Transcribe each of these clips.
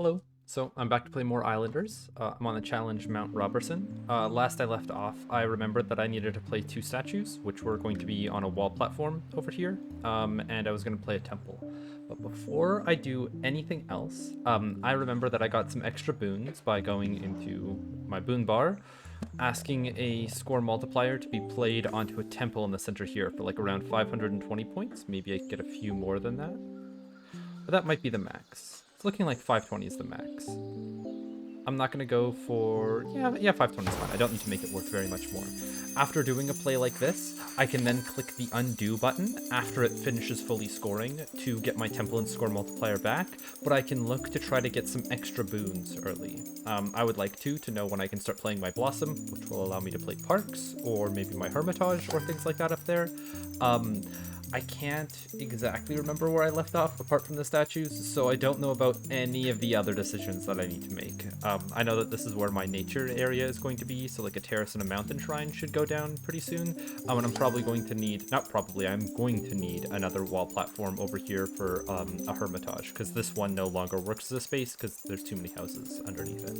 Hello. So I'm back to play more Islanders. I'm on the challenge Mount Roberson. Last I left off, I remembered that I needed to play two statues, which were going to be on a wall platform over here, and I was going to play a temple. But before I do anything else, I remember that I got some extra boons by going into my boon bar, asking a score multiplier to be played onto a temple in the center here for like around 520 points. Maybe I could get a few more than that. But that might be the max. It's looking like 520 is the max. I'm not going to go for... Yeah, 520 is fine. I don't need to make it worth very much more. After doing a play like this, I can then click the undo button after it finishes fully scoring to get my temple and score multiplier back, but I can look to try to get some extra boons early. I would like to know when I can start playing my Blossom, which will allow me to play Parks, or maybe my Hermitage, or things like that up there. I can't exactly remember where I left off apart from the statues, so I don't know about any of the other decisions that I need to make. I know that this is where my nature area is going to be, so like a terrace and a mountain shrine should go down pretty soon. And I'm probably going to need, not probably, I'm going to need another wall platform over here for a hermitage, because this one no longer works as a space because there's too many houses underneath it.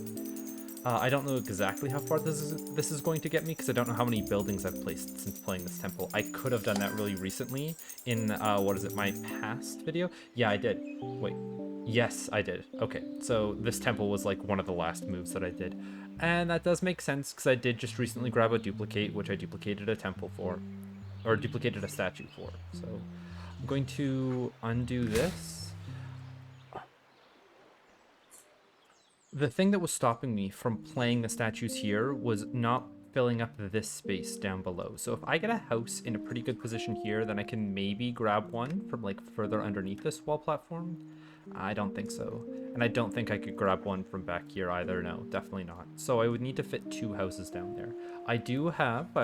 I don't know exactly how far this is going to get me because I don't know how many buildings I've placed since playing this temple. I could have done that really recently in, my past video? Yeah, I did. Wait. Yes, I did. Okay, so this temple was like one of the last moves that I did. And that does make sense because I did just recently grab a duplicate, which I duplicated a temple for. Or duplicated a statue for. So I'm going to undo this. The thing that was stopping me from playing the statues here was not filling up this space down below. So if I get a house in a pretty good position here, then I can maybe grab one from like further underneath this wall platform. I don't think so. And I don't think I could grab one from back here either. No, definitely not. So I would need to fit two houses down there. I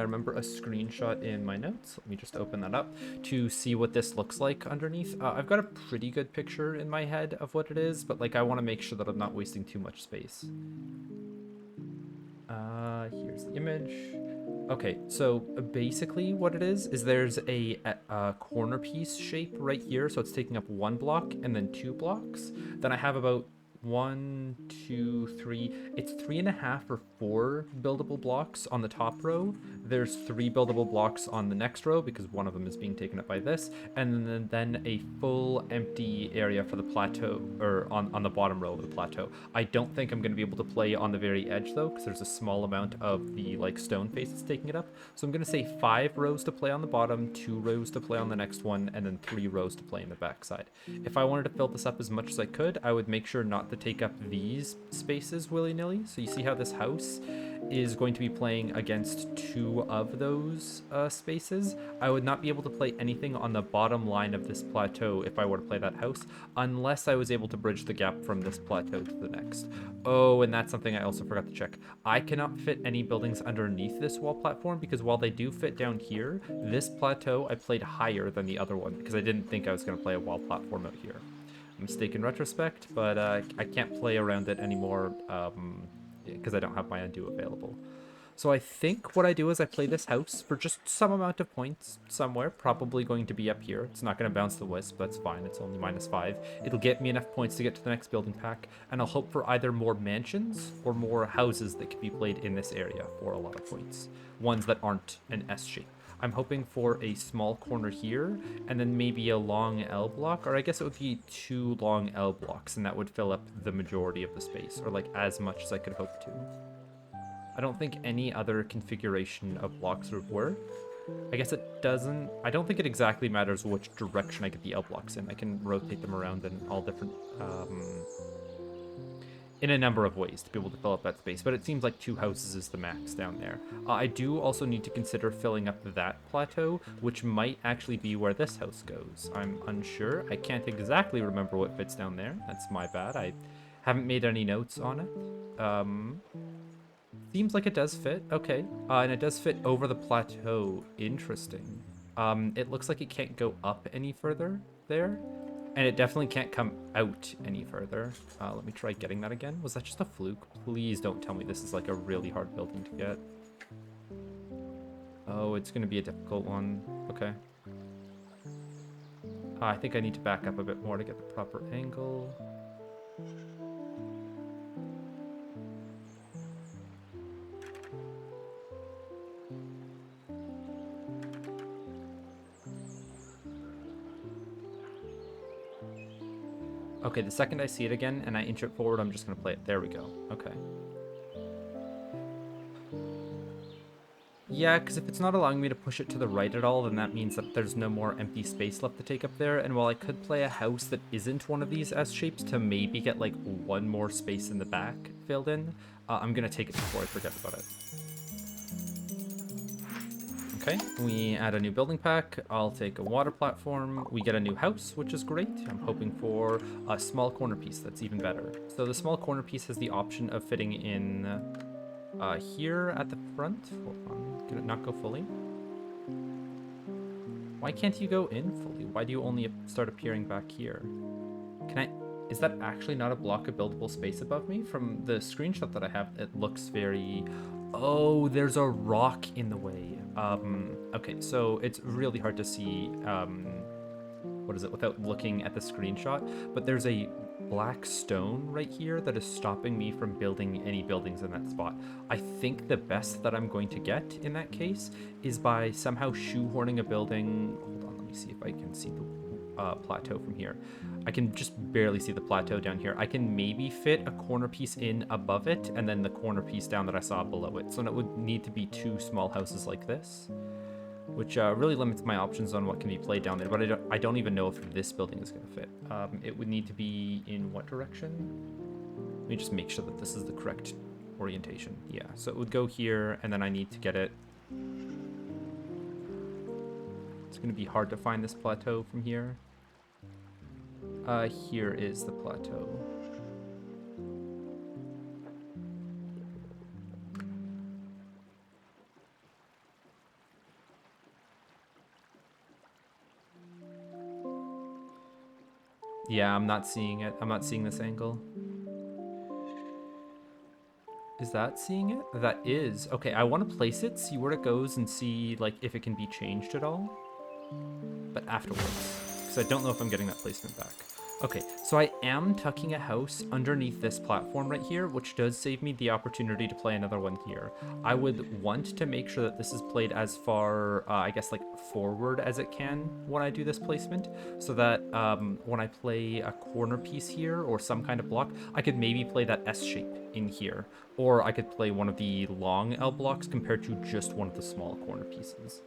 remember a screenshot in my notes. Let me just open that up to see what this looks like underneath. I've got a pretty good picture in my head of what it is, but like I want to make sure that I'm not wasting too much space. Here's the image. Okay, so basically what it is there's a corner piece shape right here. So it's taking up one block and then two blocks. Then I have about one, two, three. It's 3.5 or 4 buildable blocks on the top row. There's 3 buildable blocks on the next row because one of them is being taken up by this. And then a full empty area for the plateau, or on the bottom row of the plateau. I don't think I'm going to be able to play on the very edge though, because there's a small amount of the like stone face that's taking it up. So I'm going to say 5 rows to play on the bottom, 2 rows to play on the next one, and then 3 rows to play in the backside. If I wanted to fill this up as much as I could, I would make sure not to take up these spaces willy-nilly. So you see how this house is going to be playing against 2 of those spaces. I would not be able to play anything on the bottom line of this plateau if I were to play that house, unless I was able to bridge the gap from this plateau to the next. Oh, and that's something I also forgot to check. I cannot fit any buildings underneath this wall platform because while they do fit down here, this plateau I played higher than the other one because I didn't think I was going to play a wall platform out here. Mistake in retrospect, but I can't play around it anymore because I don't have my undo available. So I think what I do is I play this house for just some amount of points somewhere, probably going to be up here. It's not going to bounce the wisp, that's fine. It's only -5. It'll get me enough points to get to the next building pack, and I'll hope for either more mansions or more houses that can be played in this area for a lot of points. Ones that aren't an S shape. I'm hoping for a small corner here, and then maybe a long L block, or I guess it would be 2 long L blocks, and that would fill up the majority of the space, or like as much as I could hope to. I don't think any other configuration of blocks would work. I guess it doesn't... I don't think it exactly matters which direction I get the L blocks in. I can rotate them around in all different... in a number of ways to be able to fill up that space, but it seems like 2 houses is the max down there. I do also need to consider filling up that plateau, which might actually be where this house goes. I'm unsure. I can't exactly remember what fits down there. That's my bad. I haven't made any notes on it. Seems like it does fit. Okay. And it does fit over the plateau. Interesting. It looks like it can't go up any further there. And it definitely can't come out any further. Let me try getting that again. Was that just a fluke? Please don't tell me this is like a really hard building to get. Oh, it's going to be a difficult one. Okay. I think I need to back up a bit more to get the proper angle. Okay, the second I see it again and I inch it forward, I'm just going to play it. There we go. Okay. Yeah, because if it's not allowing me to push it to the right at all, then that means that there's no more empty space left to take up there. And while I could play a house that isn't one of these S shapes to maybe get like one more space in the back filled in, I'm going to take it before I forget about it. Okay, we add a new building pack. I'll take a water platform. We get a new house, which is great. I'm hoping for a small corner piece. That's even better. So the small corner piece has the option of fitting in here at the front. Hold on, can it not go fully? Why can't you go in fully? Why do you only start appearing back here? Can I... Is that actually not a block of buildable space above me? From the screenshot that I have, it looks very... Oh, there's a rock in the way. Okay, so it's really hard to see, what is it, without looking at the screenshot. But there's a black stone right here that is stopping me from building any buildings in that spot. I think the best that I'm going to get in that case is by somehow shoehorning a building... Hold on, let me see if I can see the plateau from here. I can just barely see the plateau down here. I can maybe fit a corner piece in above it and then the corner piece down that I saw below it. So it would need to be two small houses like this, which really limits my options on what can be played down there. But I don't even know if this building is going to fit. It would need to be in what direction? Let me just make sure that this is the correct orientation. Yeah, so it would go here, and then I need to get it. It's going to be hard to find this plateau from here. Here is the plateau. Yeah, I'm not seeing it. I'm not seeing this angle. Is that seeing it? That is. Okay, I want to place it, see where it goes, and see like if it can be changed at all. But afterwards. Because I don't know if I'm getting that placement back. Okay, so I am tucking a house underneath this platform right here, which does save me the opportunity to play another one here. I would want to make sure that this is played as far, I guess, like forward as it can when I do this placement, so that when I play a corner piece here or some kind of block, I could maybe play that S shape in here, or I could play one of the long L blocks compared to just one of the small corner pieces.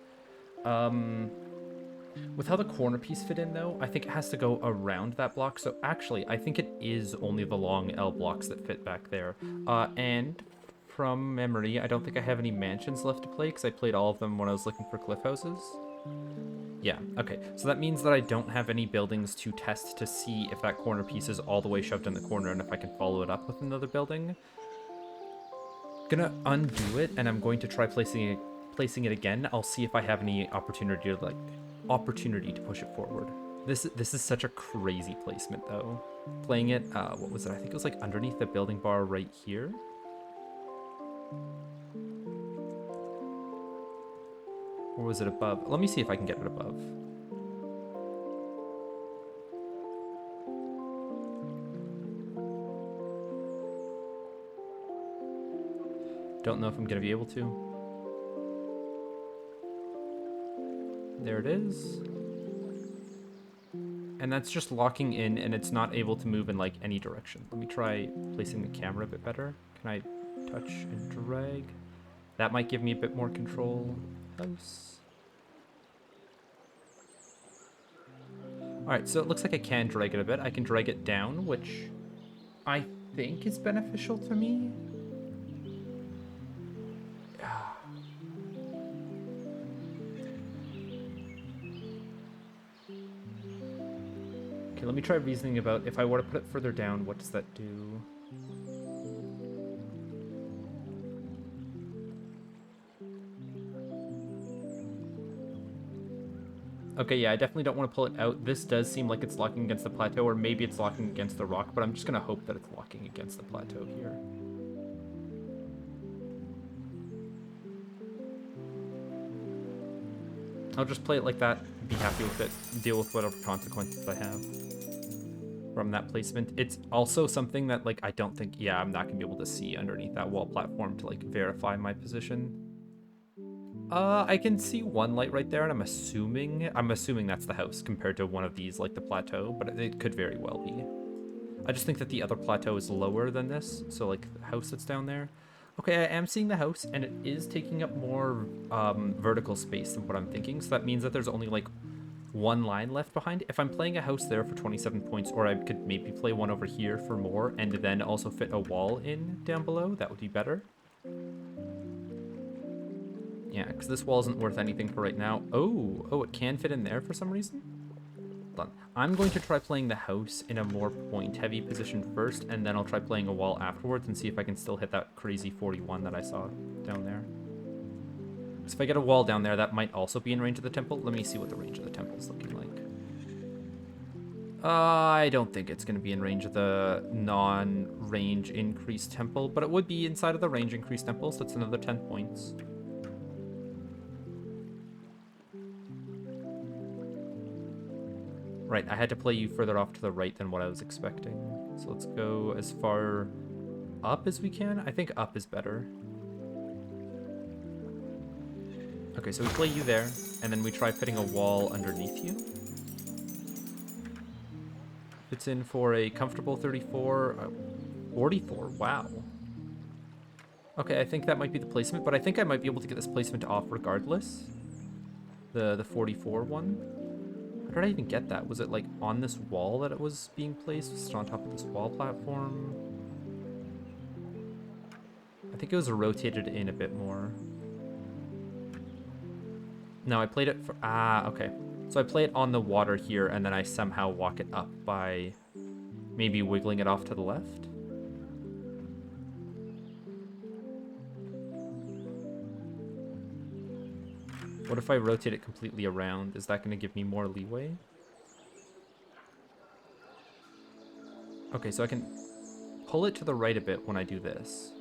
With how the corner piece fit in, though, I think it has to go around that block. So actually, I think it is only the long L blocks that fit back there. And from memory, I don't think I have any mansions left to play because I played all of them when I was looking for cliff houses. Yeah, okay. So that means that I don't have any buildings to test to see if that corner piece is all the way shoved in the corner and if I can follow it up with another building. Gonna undo it, and I'm going to try placing it again. I'll see if I have any opportunity to push it forward. This is such a crazy placement though. Playing it, what was it? I think it was like underneath the building bar right here. Or was it above? Let me see if I can get it above. Don't know if I'm gonna be able to. There it is. And that's just locking in, and it's not able to move in like any direction. Let me try placing the camera a bit better. Can I touch and drag? That might give me a bit more control. House. Alright, so it looks like I can drag it a bit. I can drag it down, which I think is beneficial to me. Okay, let me try reasoning about if I were to put it further down, what does that do? Okay, yeah, I definitely don't want to pull it out. This does seem like it's locking against the plateau, or maybe it's locking against the rock, but I'm just going to hope that it's locking against the plateau here. I'll just play it like that, be happy with it, deal with whatever consequences I have from that placement. It's also something that, like, I don't think, yeah, I'm not going to be able to see underneath that wall platform to, like, verify my position. I can see one light right there, and I'm assuming that's the house compared to one of these, like the plateau, but it could very well be. I just think that the other plateau is lower than this, so like the house that's down there. Okay, I am seeing the house, and it is taking up more vertical space than what I'm thinking, so that means that there's only like one line left behind. If I'm playing a house there for 27 points, or I could maybe play one over here for more, and then also fit a wall in down below, that would be better. Yeah, because this wall isn't worth anything for right now. Oh, it can fit in there for some reason? Hold on. I'm going to try playing the house in a more point-heavy position first, and then I'll try playing a wall afterwards and see if I can still hit that crazy 41 that I saw down there. So if I get a wall down there, that might also be in range of the temple. Let me see what the range of the temple is looking like. I don't think it's going to be in range of the non-range increased temple, but it would be inside of the range increased temple, so that's another 10 points. Right, I had to play you further off to the right than what I was expecting. So let's go as far up as we can. I think up is better. Okay, so we play you there, and then we try fitting a wall underneath you. Fits in for a comfortable 34, 44, wow. Okay, I think that might be the placement, but I think I might be able to get this placement off regardless. The 44 one. How did I even get that? Was it like on this wall that it was being placed? Was it on top of this wall platform? I think it was rotated in a bit more. No, I played it for... Ah, okay. So I play it on the water here, and then I somehow walk it up by maybe wiggling it off to the left. What if I rotate it completely around? Is that going to give me more leeway? Okay, so I can pull it to the right a bit when I do this.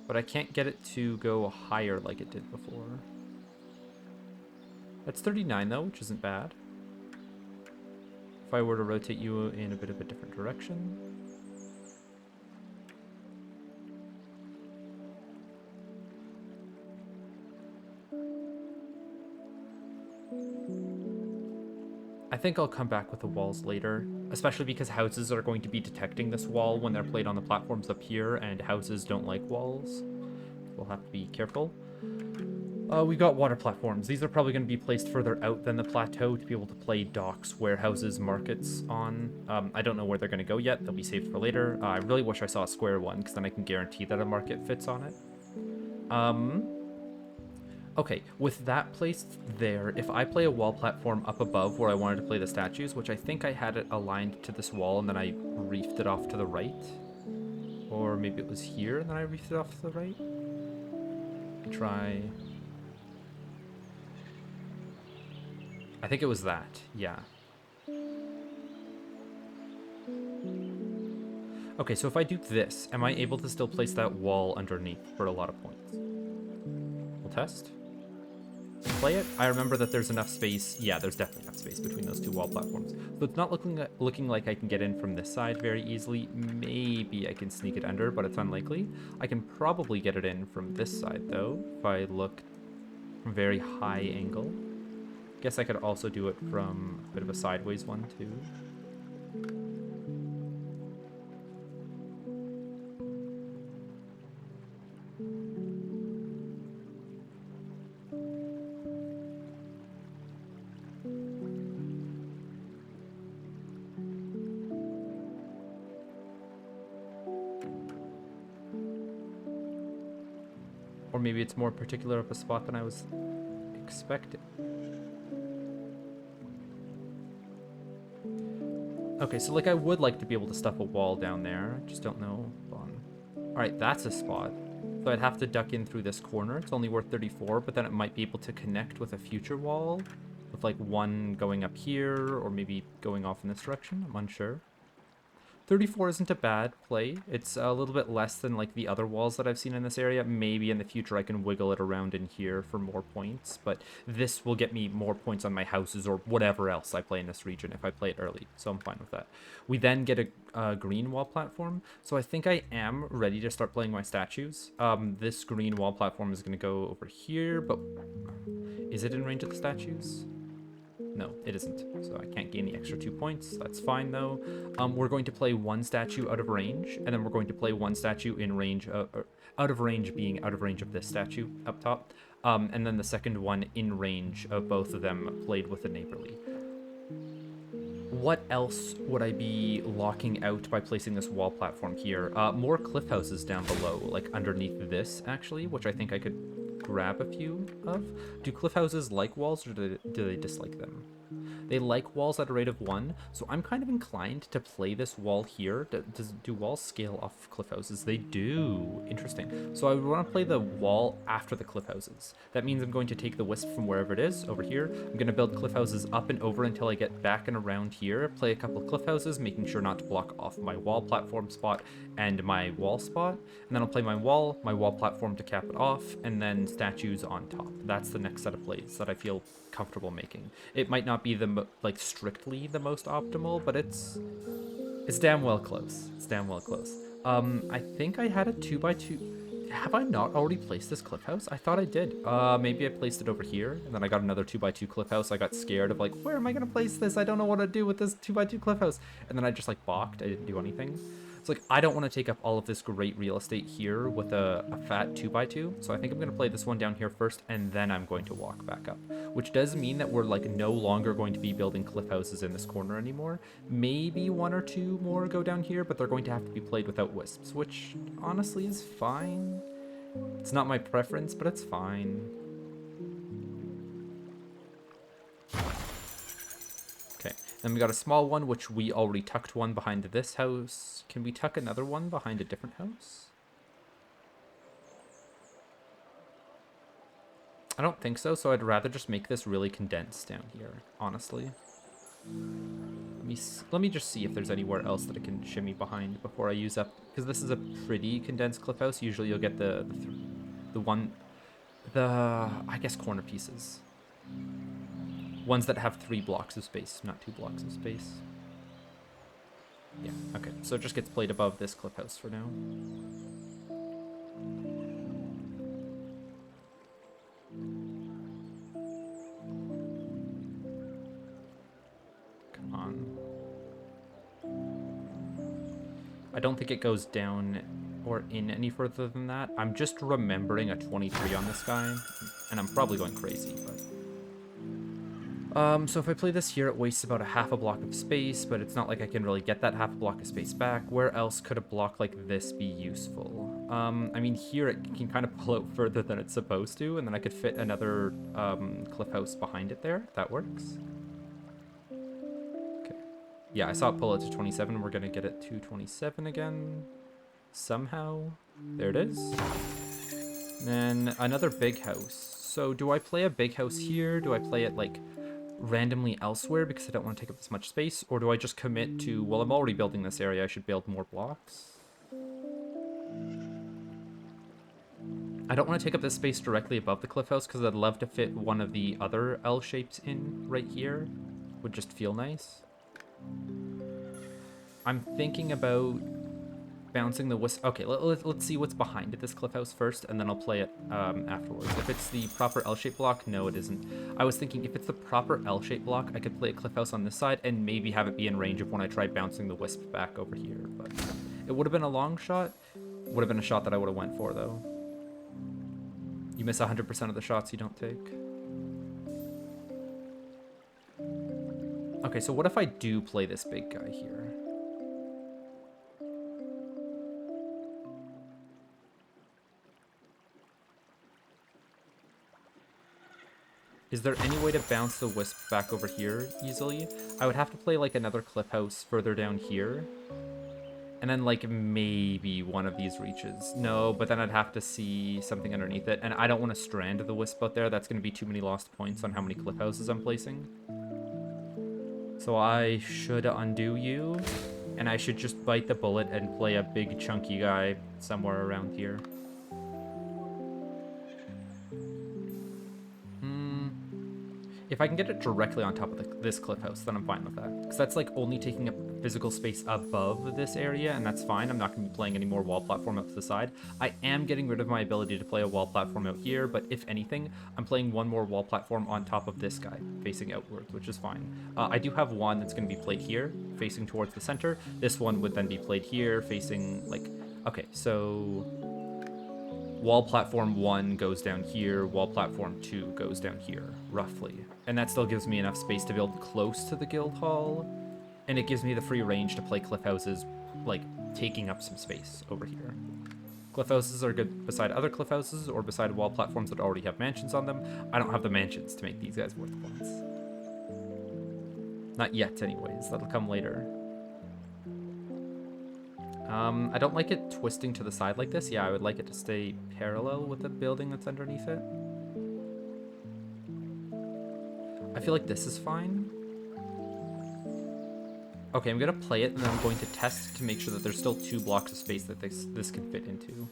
But I can't get it to go higher like it did before. That's 39 though, which isn't bad. If I were to rotate you in a bit of a different direction. I think I'll come back with the walls later, especially because houses are going to be detecting this wall when they're played on the platforms up here, and houses don't like walls. We'll have to be careful. We got water platforms. These are probably going to be placed further out than the plateau to be able to play docks, warehouses, markets on. I don't know where they're going to go yet. They'll be saved for later. I really wish I saw a square one, because then I can guarantee that a market fits on it. Okay, with that placed there, if I play a wall platform up above where I wanted to play the statues, which I think I had it aligned to this wall and then I reefed it off to the right. Or maybe it was here and then I reefed it off to the right. Try... I think it was that, yeah. Okay, so if I do this, am I able to still place that wall underneath for a lot of points? We'll test. Play it. I remember that there's enough space. Yeah, there's definitely enough space between those two wall platforms. So it's not looking like I can get in from this side very easily. Maybe I can sneak it under, but it's unlikely. I can probably get it in from this side, though, if I look from very high angle. Guess I could also do it from a bit of a sideways one, too. Or maybe it's more particular of a spot than I was expecting. Okay, so like I would like to be able to stuff a wall down there. I just don't know. Alright, that's a spot. So I'd have to duck in through this corner. It's only worth 34, but then it might be able to connect with a future wall. With like one going up here, or maybe going off in this direction. I'm unsure. 34 isn't a bad play. It's a little bit less than like the other walls that I've seen in this area. Maybe in the future I can wiggle it around in here for more points, but this will get me more points on my houses or whatever else I play in this region if I play it early, so I'm fine with that. We then get a green wall platform, so I think I am ready to start playing my statues. This green wall platform is going to go over here, but is it in range of the statues? No, it isn't. So I can't gain the extra 2 points. That's fine, though. We're going to play one statue out of range, and then we're going to play one statue in range, out of range being out of range of this statue up top. And then the second one in range of both of them played with the neighborly. What else would I be locking out by placing this wall platform here? More cliff houses down below, like underneath this, actually, which I think I could grab a few of. Do cliff houses like walls, or do they dislike them? They like walls at a rate of 1, so I'm kind of inclined to play this wall here. Do walls scale off cliff houses? They do. Interesting. So I would want to play the wall after the cliff houses. That means I'm going to take the wisp from wherever it is, over here. I'm going to build cliff houses up and over until I get back and around here, play a couple of cliff houses, making sure not to block off my wall platform spot and my wall spot. And then I'll play my wall platform to cap it off, and then statues on top. That's the next set of plays that I feel comfortable making. It might not be the strictly the most optimal, but it's damn well close. It's damn well close. I think I had a 2x2. Have I not already placed this cliff house? I thought I did. Maybe I placed it over here, and then I got another 2x2 cliff house. I got scared of like, where am I gonna place this? I don't know what to do with this 2x2 cliff house. And then I just like balked. I didn't do anything. It's like, I don't want to take up all of this great real estate here with a fat 2x2. So I think I'm going to play this one down here first, and then I'm going to walk back up. Which does mean that we're like no longer going to be building cliff houses in this corner anymore. Maybe 1 or 2 more go down here, but they're going to have to be played without wisps, which honestly is fine. It's not my preference, but it's fine. Okay, then we got a small one, which we already tucked one behind this house. Can we tuck another one behind a different house? I don't think so, so I'd rather just make this really condensed down here, honestly. Let me just see if there's anywhere else that I can shimmy behind before I use up, because this is a pretty condensed cliff house. Usually you'll get the I guess corner pieces. Ones that have 3 blocks of space, not 2 blocks of space. Yeah, okay, so it just gets played above this cliff house for now. Come on. I don't think it goes down or in any further than that. I'm just remembering a 23 on this guy, and I'm probably going crazy, but... so if I play this here, it wastes about a half a block of space, but it's not like I can really get that half a block of space back. Where else could a block like this be useful? I mean, here it can kind of pull out further than it's supposed to, and then I could fit another cliff house behind it there. That works. Okay. Yeah, I saw it pull it to 27. We're going to get it to 27 again. Somehow. There it is. And then another big house. So do I play a big house here? Do I play it like randomly elsewhere because I don't want to take up this much space? Or do I just commit to, well, I'm already building this area, I should build more blocks? I don't want to take up this space directly above the cliff house because I'd love to fit one of the other L shapes in right here. Would just feel nice. I'm thinking about bouncing the wisp. Okay, let's see what's behind this cliff house first, and then I'll play it afterwards. If it's the proper L-shaped block, no, it isn't. I was thinking if it's the proper L-shaped block, I could play a cliff house on this side and maybe have it be in range of when I try bouncing the wisp back over here. But it would have been a long shot. Would have been a shot that I would have went for, though. You miss 100% of the shots you don't take. Okay, so what if I do play this big guy here? Is there any way to bounce the wisp back over here easily? I would have to play like another cliff house further down here. And then like maybe one of these reaches. No, but then I'd have to see something underneath it. And I don't want to strand the wisp out there. That's going to be too many lost points on how many cliff houses I'm placing. So I should undo you. And I should just bite the bullet and play a big chunky guy somewhere around here. If I can get it directly on top of this cliff house, then I'm fine with that. Because that's like only taking up physical space above this area, and that's fine. I'm not going to be playing any more wall platform up to the side. I am getting rid of my ability to play a wall platform out here, but if anything, I'm playing one more wall platform on top of this guy, facing outwards, which is fine. I do have one that's going to be played here, facing towards the center. This one would then be played here, facing like... Okay, so... Wall platform 1 goes down here, wall platform 2 goes down here, roughly. And that still gives me enough space to build close to the guild hall, and it gives me the free range to play cliff houses, like, taking up some space over here. Cliff houses are good beside other cliff houses, or beside wall platforms that already have mansions on them. I don't have the mansions to make these guys worth points. Not yet, anyways. That'll come later. I don't like it twisting to the side like this. Yeah, I would like it to stay parallel with the building that's underneath it. I feel like this is fine. Okay, I'm gonna play it, and then I'm going to test to make sure that there's still 2 blocks of space that this can fit into.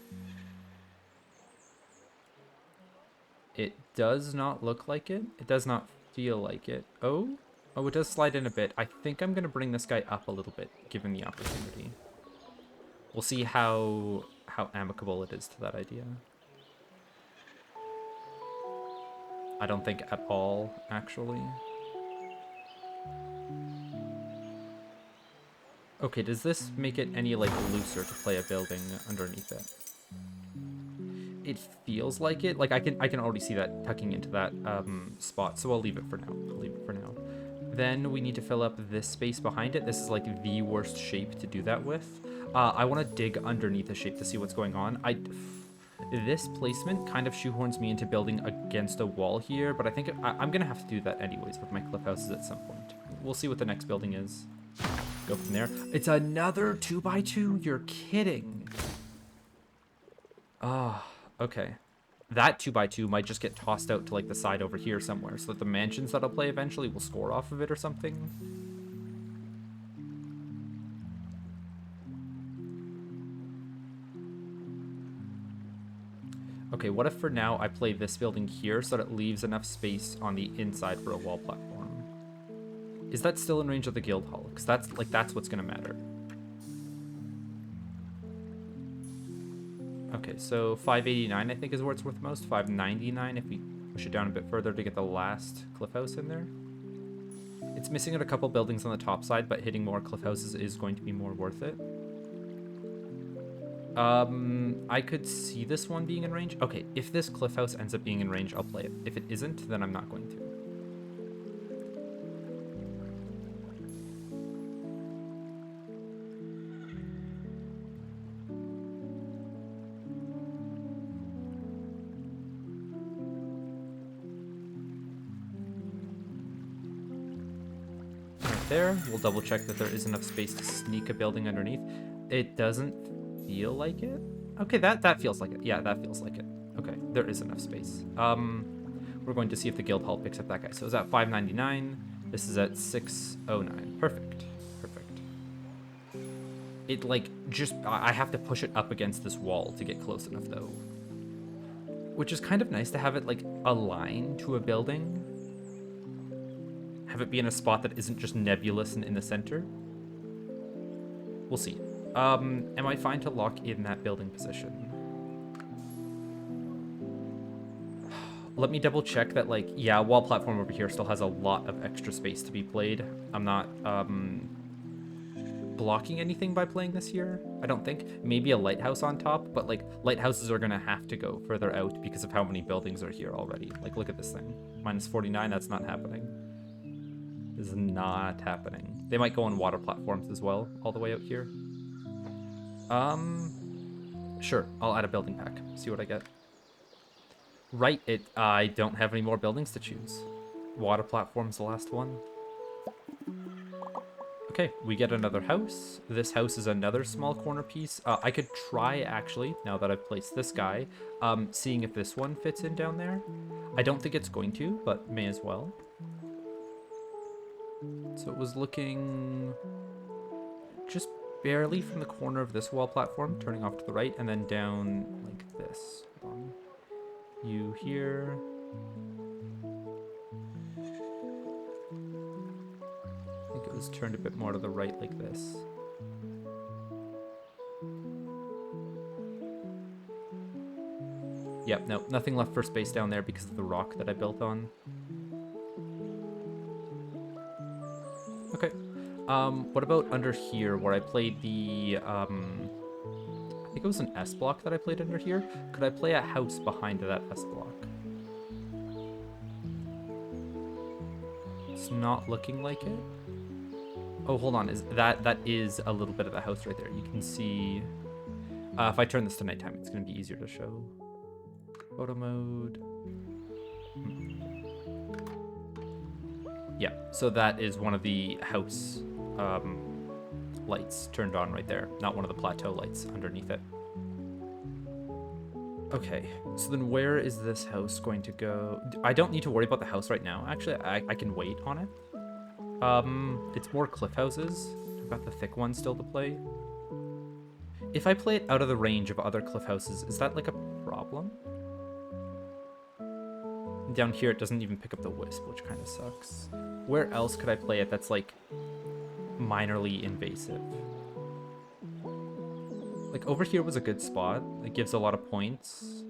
It does not look like it. It does not feel like it. Oh, it does slide in a bit. I think I'm gonna bring this guy up a little bit, given the opportunity. We'll see how amicable it is to that idea. I don't think at all, actually. Okay, does this make it any, like, looser to play a building underneath it? It feels like it. Like, I can already see that tucking into that spot, so I'll leave it for now. Then we need to fill up this space behind it. This is, like, the worst shape to do that with. I want to dig underneath the shape to see what's going on. This placement kind of shoehorns me into building against a wall here, but I think I'm going to have to do that anyways with my cliff houses at some point. We'll see what the next building is. Go from there. It's another 2x2? You're kidding. Oh, okay. That 2x2 might just get tossed out to like the side over here somewhere, so that the mansions that I'll play eventually will score off of it or something. Okay, what if for now I play this building here so that it leaves enough space on the inside for a wall platform? Is that still in range of the guild hall? Because that's what's gonna matter. Okay, so 589 I think is where it's worth most. 599 if we push it down a bit further to get the last cliff house in there. It's missing out a couple buildings on the top side, but hitting more cliff houses is going to be more worth it. I could see this one being in range. Okay, if this cliff house ends up being in range, I'll play it. If it isn't, then I'm not going to. Right there, we'll double check that there is enough space to sneak a building underneath. It doesn't feel like it. Okay, that feels like it. Yeah, that feels like it. Okay, there is enough space. We're going to see if the guild hall picks up that guy. So it's at 599. This is at 609. Perfect. It like just I have to push it up against this wall to get close enough though, which is kind of nice to have it like aligned to a building. Have it be in a spot that isn't just nebulous and in the center. We'll see. Am I fine to lock in that building position? Let me double check that, like, yeah, wall platform over here still has a lot of extra space to be played. I'm not, blocking anything by playing this here, I don't think. Maybe a lighthouse on top, but, like, lighthouses are gonna have to go further out because of how many buildings are here already. Like, look at this thing. Minus 49, that's not happening. This is not happening. They might go on water platforms as well, all the way out here. Sure, I'll add a building pack, see what I get. Right, I don't have any more buildings to choose. Water platform's the last one. Okay, we get another house. This house is another small corner piece. I could try, actually, now that I've placed this guy, seeing if this one fits in down there. I don't think it's going to, but may as well. So it was looking just barely from the corner of this wall platform, turning off to the right, and then down like this. Hold on. You here. is turned a bit more to the right like this. Yep, no, nothing left for space down there because of the rock that I built on. Okay. What about under here where I played the, I think it was an S block that I played under here? Could I play a house behind that S block? It's not looking like it. Oh, hold on. That is a little bit of the house right there. You can see, if I turn this to nighttime, it's going to be easier to show. Photo mode. Yeah, so that is one of the house lights turned on right there, not one of the plateau lights underneath it. Okay, so then where is this house going to go? I don't need to worry about the house right now. Actually, I can wait on it. It's more cliff houses. I've got the thick one still to play. If I play it out of the range of other cliff houses, is that like a problem? Down here, it doesn't even pick up the wisp, which kind of sucks. Where else could I play it that's like minorly invasive? Like over here was a good spot. It gives a lot of points.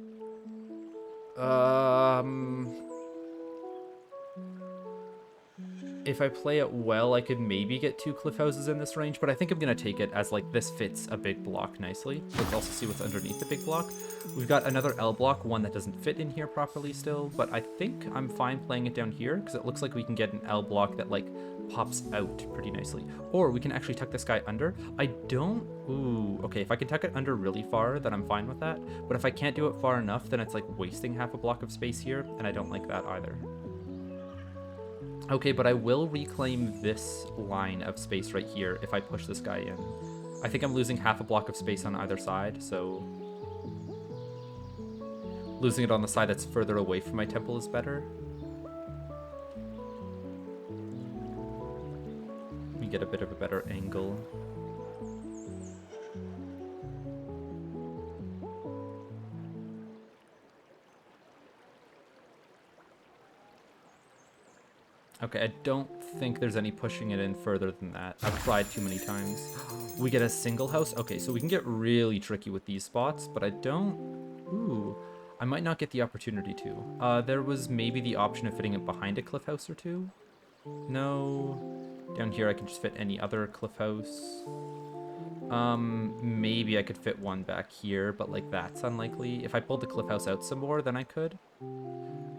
If I play it well, I could maybe get 2 cliff houses in this range, but I think I'm going to take it as like this fits a big block nicely. Let's also see what's underneath the big block. We've got another L block, one that doesn't fit in here properly still, but I think I'm fine playing it down here because it looks like we can get an L block that like pops out pretty nicely. Or we can actually tuck this guy under. I don't... Ooh, okay, if I can tuck it under really far, then I'm fine with that. But if I can't do it far enough, then it's like wasting half a block of space here, and I don't like that either. Okay, but I will reclaim this line of space right here if I push this guy in. I think I'm losing half a block of space on either side, so... losing it on the side that's further away from my temple is better. Let me get a bit of a better angle. Okay, I don't think there's any pushing it in further than that. I've tried too many times. We get a single house? Okay, so we can get really tricky with these spots, but I don't... Ooh, I might not get the opportunity to. There was maybe the option of fitting it behind a cliff house or two. No. Down here I can just fit any other cliff house. Maybe I could fit one back here, but like that's unlikely. If I pulled the cliff house out some more, then I could.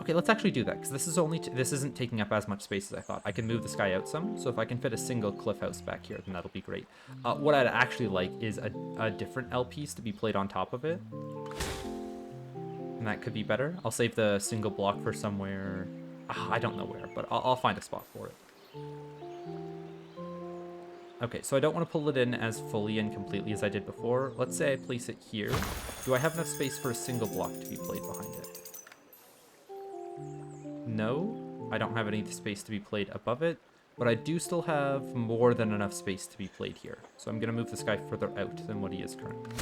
Okay, let's actually do that, because this is only this isn't taking up as much space as I thought. I can move this guy out some, so if I can fit a single cliff house back here, then that'll be great. What I'd actually like is a different L piece to be played on top of it. And that could be better. I'll save the single block for somewhere... I don't know where, but I'll find a spot for it. Okay, so I don't want to pull it in as fully and completely as I did before. Let's say I place it here. Do I have enough space for a single block to be played behind it? No, I don't have any space to be played above it, but I do still have more than enough space to be played here. So I'm going to move this guy further out than what he is currently.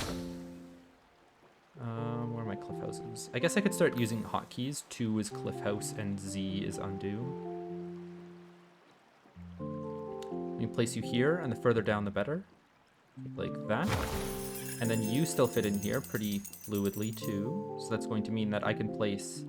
Where are my cliff houses? I guess I could start using hotkeys. 2 is cliff house and Z is undo. Let me place you here, and the further down the better. Like that. And then you still fit in here pretty fluidly too. So that's going to mean that I can place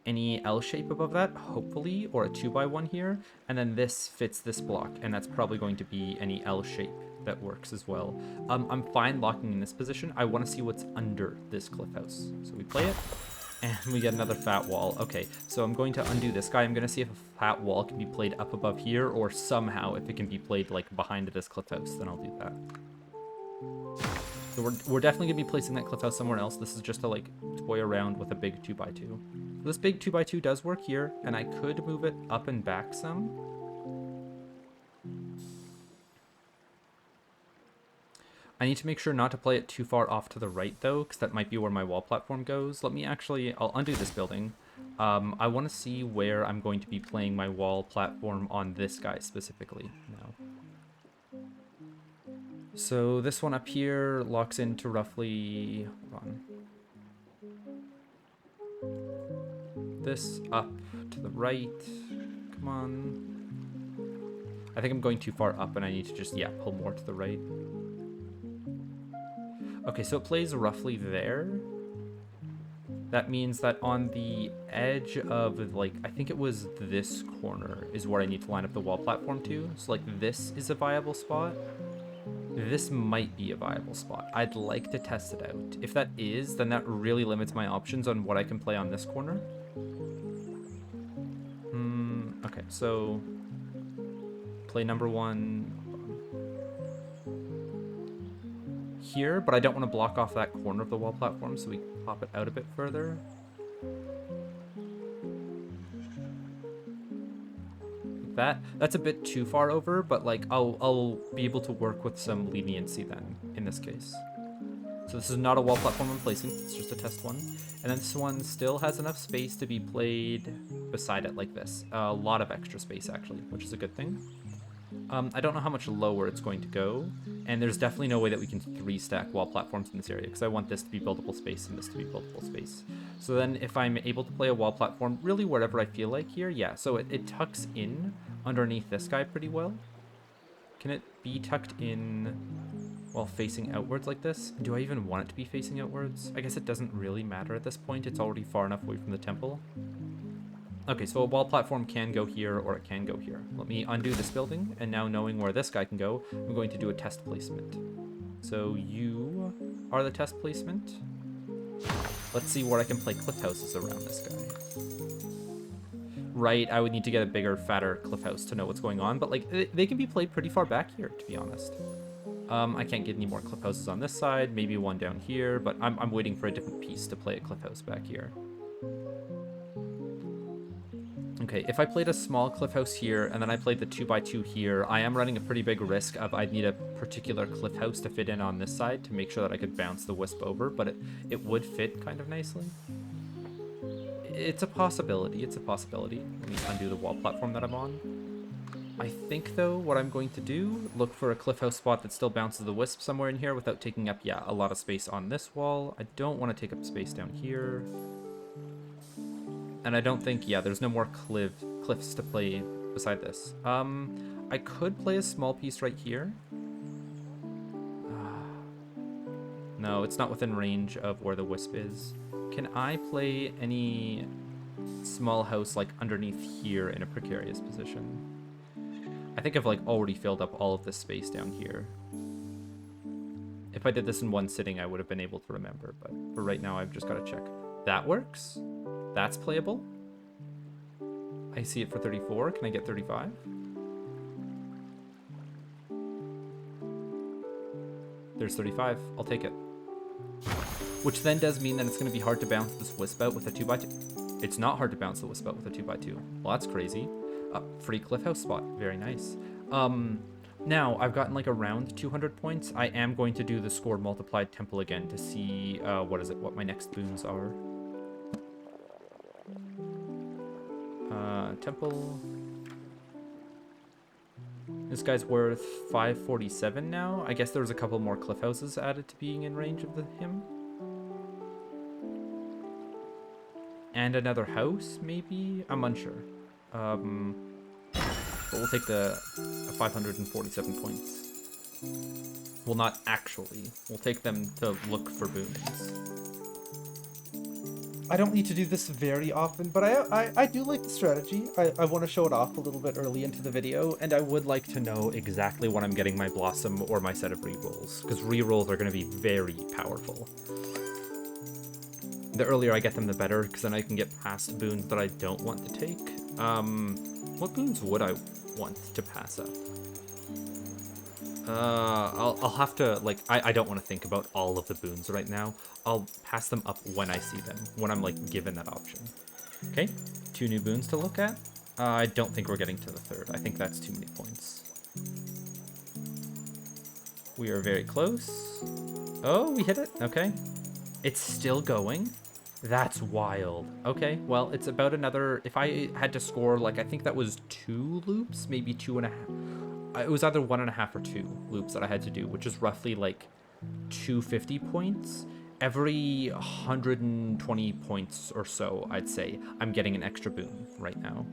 any L shape above that, hopefully, or a 2x1 here, and then this fits this block, and that's probably going to be any L shape that works as well. I'm fine locking in this position. I want to see what's under this cliff house. So we play it, and we get another fat wall. Okay, so I'm going to undo this guy. I'm going to see if a fat wall can be played up above here, or somehow if it can be played like behind this cliff house, then I'll do that. So we're definitely going to be placing that cliff house somewhere else. This is just to like toy around with a big 2x2. This big 2x2 does work here, and I could move it up and back some. I need to make sure not to play it too far off to the right, though, because that might be where my wall platform goes. Let me actually... I'll undo this building. I want to see where I'm going to be playing my wall platform on this guy specifically now. So this one up here locks into roughly... Hold on. This up to the right. Come on. I think I'm going too far up and I need to just, yeah, pull more to the right. Okay, so it plays roughly there. That means that on the edge of, like, I think it was this corner is where I need to line up the wall platform to. So, like, this is a viable spot. This might be a viable spot. I'd like to test it out. If that is, then that really limits my options on what I can play on this corner. Okay, so play number 1 here, but I don't want to block off that corner of the wall platform, so we pop it out a bit further. That's a bit too far over, but like I'll be able to work with some leniency then in this case. So this is not a wall platform I'm placing, it's just a test one. And then this one still has enough space to be played beside it like this. A lot of extra space actually, which is a good thing. I don't know how much lower it's going to go, and there's definitely no way that we can 3-stack wall platforms in this area, because I want this to be buildable space and this to be buildable space. So then if I'm able to play a wall platform really wherever I feel like here, yeah, so it tucks in underneath this guy pretty well. Can it be tucked in while facing outwards like this? Do I even want it to be facing outwards? I guess it doesn't really matter at this point, it's already far enough away from the temple. Okay, so a wall platform can go here or it can go here. Let me undo this building, and now knowing where this guy can go, I'm going to do a test placement. So you are the test placement. Let's see where I can play cliff houses around this guy. Right, I would need to get a bigger, fatter cliff house to know what's going on, but like they can be played pretty far back here, to be honest. I can't get any more cliff houses on this side, maybe one down here, but I'm waiting for a different piece to play a cliff house back here. Okay, if I played a small cliff house here and then I played the 2x2 here, I am running a pretty big risk of I'd need a particular cliff house to fit in on this side to make sure that I could bounce the wisp over, but it would fit kind of nicely. It's a possibility, it's a possibility. Let me undo the wall platform that I'm on. I think though, what I'm going to do, look for a cliff house spot that still bounces the wisp somewhere in here without taking up, yeah, a lot of space on this wall. I don't want to take up space down here. And I don't think, yeah, there's no more cliffs to play beside this. I could play a small piece right here. No, it's not within range of where the wisp is. Can I play any small house like underneath here in a precarious position? I think I've like already filled up all of this space down here. If I did this in one sitting, I would have been able to remember, but for right now, I've just got to check. That works. That's playable. I see it for 34. Can I get 35? There's 35. I'll take it. Which then does mean that it's going to be hard to bounce this wisp out with a 2x2. It's not hard to bounce the wisp out with a 2x2. Well, that's crazy. Free cliff house spot. Very nice. Now, I've gotten like around 200 points. I am going to do the score multiplied temple again to see, what my next boons are. Temple. This guy's worth 547 now. I guess there was a couple more cliff houses added to being in range of him. And another house, maybe? I'm unsure. But we'll take the 547 points. Well, not actually. We'll take them to look for boons. I don't need to do this very often, but I do like the strategy. I want to show it off a little bit early into the video, And I would like to know exactly when I'm getting my Blossom or my set of rerolls, because rerolls are going to be very powerful. The earlier I get them, the better, because then I can get past boons that I don't want to take. What boons would I want to pass up? I'll have to, like, I don't want to think about all of the boons right now. I'll pass them up when I see them, when I'm, like, given that option. Okay, 2 new boons to look at. I don't think we're getting to the 3rd. I think that's too many points. We are very close. Oh, we hit it. Okay. It's still going. That's wild. Okay, well, it's about another... If I had to score, like, I think that was 2 loops, maybe 2.5. It was either 1.5 or 2 loops that I had to do, which is roughly, like, 250 points. Every 120 points or so, I'd say, I'm getting an extra boon right now.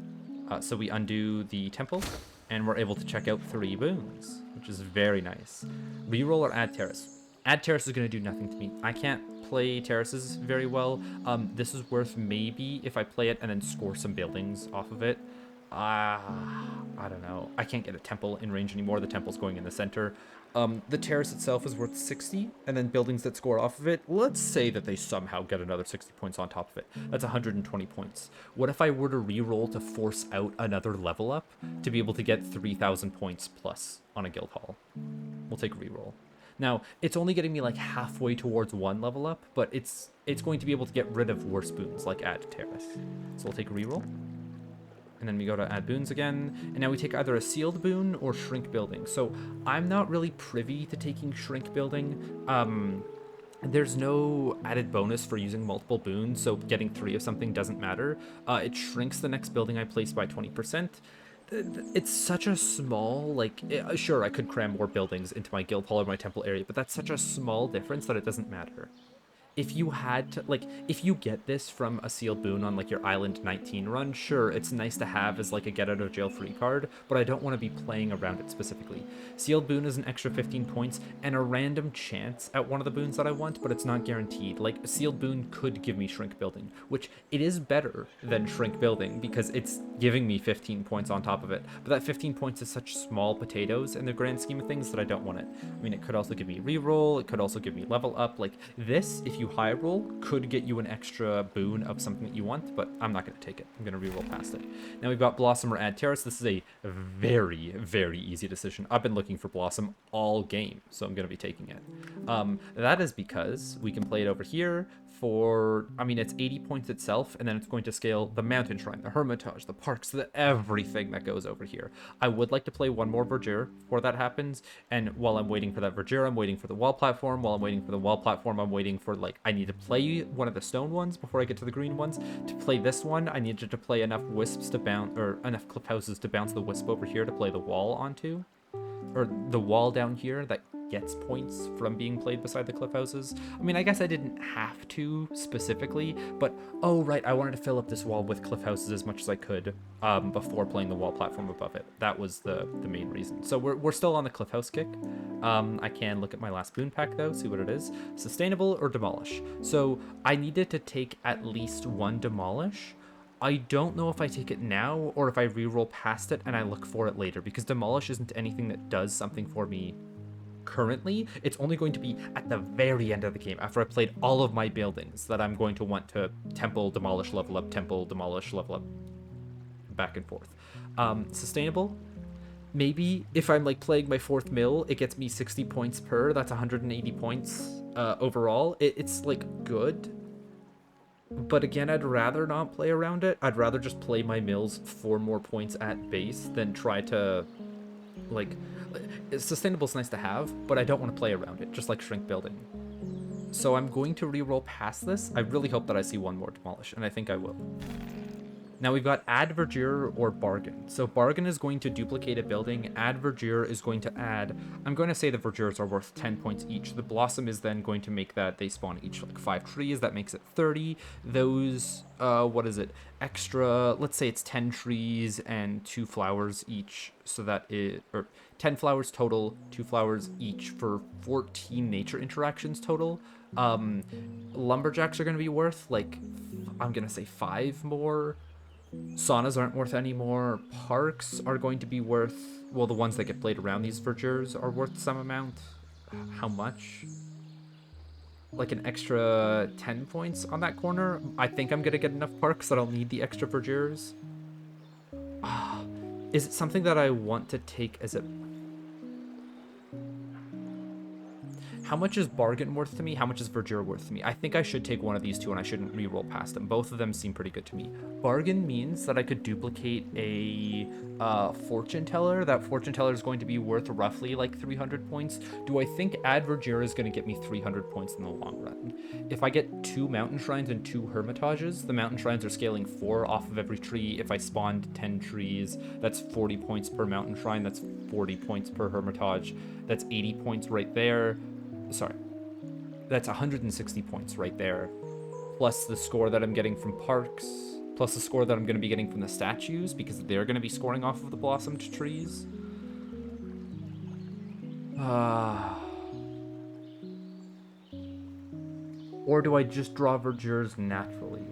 So we undo the temple. and we're able to check out 3 boons, which is very nice. Reroll or add terrace. Add terrace is going to do nothing to me. I can't play terraces very well. This is worth maybe if I play it and then score some buildings off of it. I don't know. I can't get a temple in range anymore. The temple's going in the center. The terrace itself is worth 60, and then buildings that score off of it, let's say that they somehow get another 60 points on top of it. That's 120 points. What if I were to reroll to force out another level up to be able to get 3,000 points plus on a guild hall? We'll take reroll. Now, it's only getting me like halfway towards 1 level up, but it's going to be able to get rid of worse boons like add terrace. So we'll take reroll. And then we go to add boons again, and now we take either a sealed boon or shrink building. So I'm not really privy to taking shrink building. There's no added bonus for using multiple boons, so getting 3 of something doesn't matter. It shrinks the next building I place by 20%. It's such a small, like, sure, I could cram more buildings into my guild hall or my temple area, but that's such a small difference that it doesn't matter. If you had to, like, if you get this from a sealed boon on, like, your Island 19 run, sure, it's nice to have as, like, a get-out-of-jail-free card, but I don't want to be playing around it specifically. Sealed boon is an extra 15 points and a random chance at one of the boons that I want, but it's not guaranteed. Like, a sealed boon could give me shrink building, which it is better than shrink building because it's giving me 15 points on top of it. But that 15 points is such small potatoes in the grand scheme of things that I don't want it. I mean, it could also give me reroll, it could also give me level up. Like, this, if you high roll, could get you an extra boon of something that you want, but I'm not going to take it. I'm going to reroll past it. Now we've got Blossom or add terrace. This is a very, very easy decision. I've been looking for Blossom all game, so I'm going to be taking it. That is because we can play it over here for, I mean, it's 80 points itself, and then it's going to scale the mountain shrine, the hermitage, the parks, everything that goes over here. I would like to play one more verdure before that happens, and while I'm waiting for that verdure, I'm waiting for the wall platform. While I'm waiting for the wall platform, I'm waiting for, like, I need to play one of the stone ones before I get to the green ones. To play this one, I needed to play enough wisps to bounce, or enough cliff houses to bounce the wisp over here to play the wall onto. Or the wall down here that gets points from being played beside the cliff houses. I mean, I guess I didn't have to specifically, but oh right, I wanted to fill up this wall with cliff houses as much as I could before playing the wall platform above it. That was the main reason. So we're still on the cliff house kick. I can look at my last boon pack though, see what it is. Sustainable or demolish. So I needed to take at least 1 demolish. I don't know if I take it now or if I reroll past it and I look for it later, because demolish isn't anything that does something for me currently. It's only going to be at the very end of the game, after I played all of my buildings, that I'm going to want to temple, demolish, level up, temple, demolish, level up, back and forth. Sustainable, maybe if I'm like playing my 4th mill, it gets me 60 points per, that's 180 points overall. It's like good. But again, I'd rather not play around it. I'd rather just play my mills for more points at base than try to, like, sustainable's nice to have, but I don't want to play around it, just like shrink building. So I'm going to reroll past this. I really hope that I see 1 more demolish, and I think I will. Now we've got add verdure or bargain. So bargain is going to duplicate a building. Add verdure is going to add, I'm going to say the verdures are worth 10 points each. The blossom is then going to make that they spawn each like 5 trees. That makes it 30. Those, what is it? Extra, let's say it's 10 trees and 2 flowers each. So that is, or 10 flowers total, 2 flowers each for 14 nature interactions total. Lumberjacks are going to be worth like, I'm going to say 5 more. Saunas aren't worth any more. Parks are going to be worth, well, the ones that get played around these verdures are worth some amount. How much? Like an extra 10 points on that corner. I think I'm gonna get enough parks that I'll need the extra verdures. Is it something that I want to take as a... How much is bargain worth to me? How much is verdure worth to me? I think I should take one of these 2 and I shouldn't reroll past them. Both of them seem pretty good to me. Bargain means that I could duplicate a fortune teller. That fortune teller is going to be worth roughly like 300 points. Do I think add verdure is going to get me 300 points in the long run? If I get 2 mountain shrines and 2 hermitages, the mountain shrines are scaling 4 off of every tree. If I spawned 10 trees, that's 40 points per mountain shrine. That's 40 points per hermitage. That's 80 points right there. Sorry, that's 160 points right there, plus the score that I'm getting from parks. plus the score that I'm going to be getting from the statues, because they're going to be scoring off of the blossomed trees. Or do I just draw verdures naturally?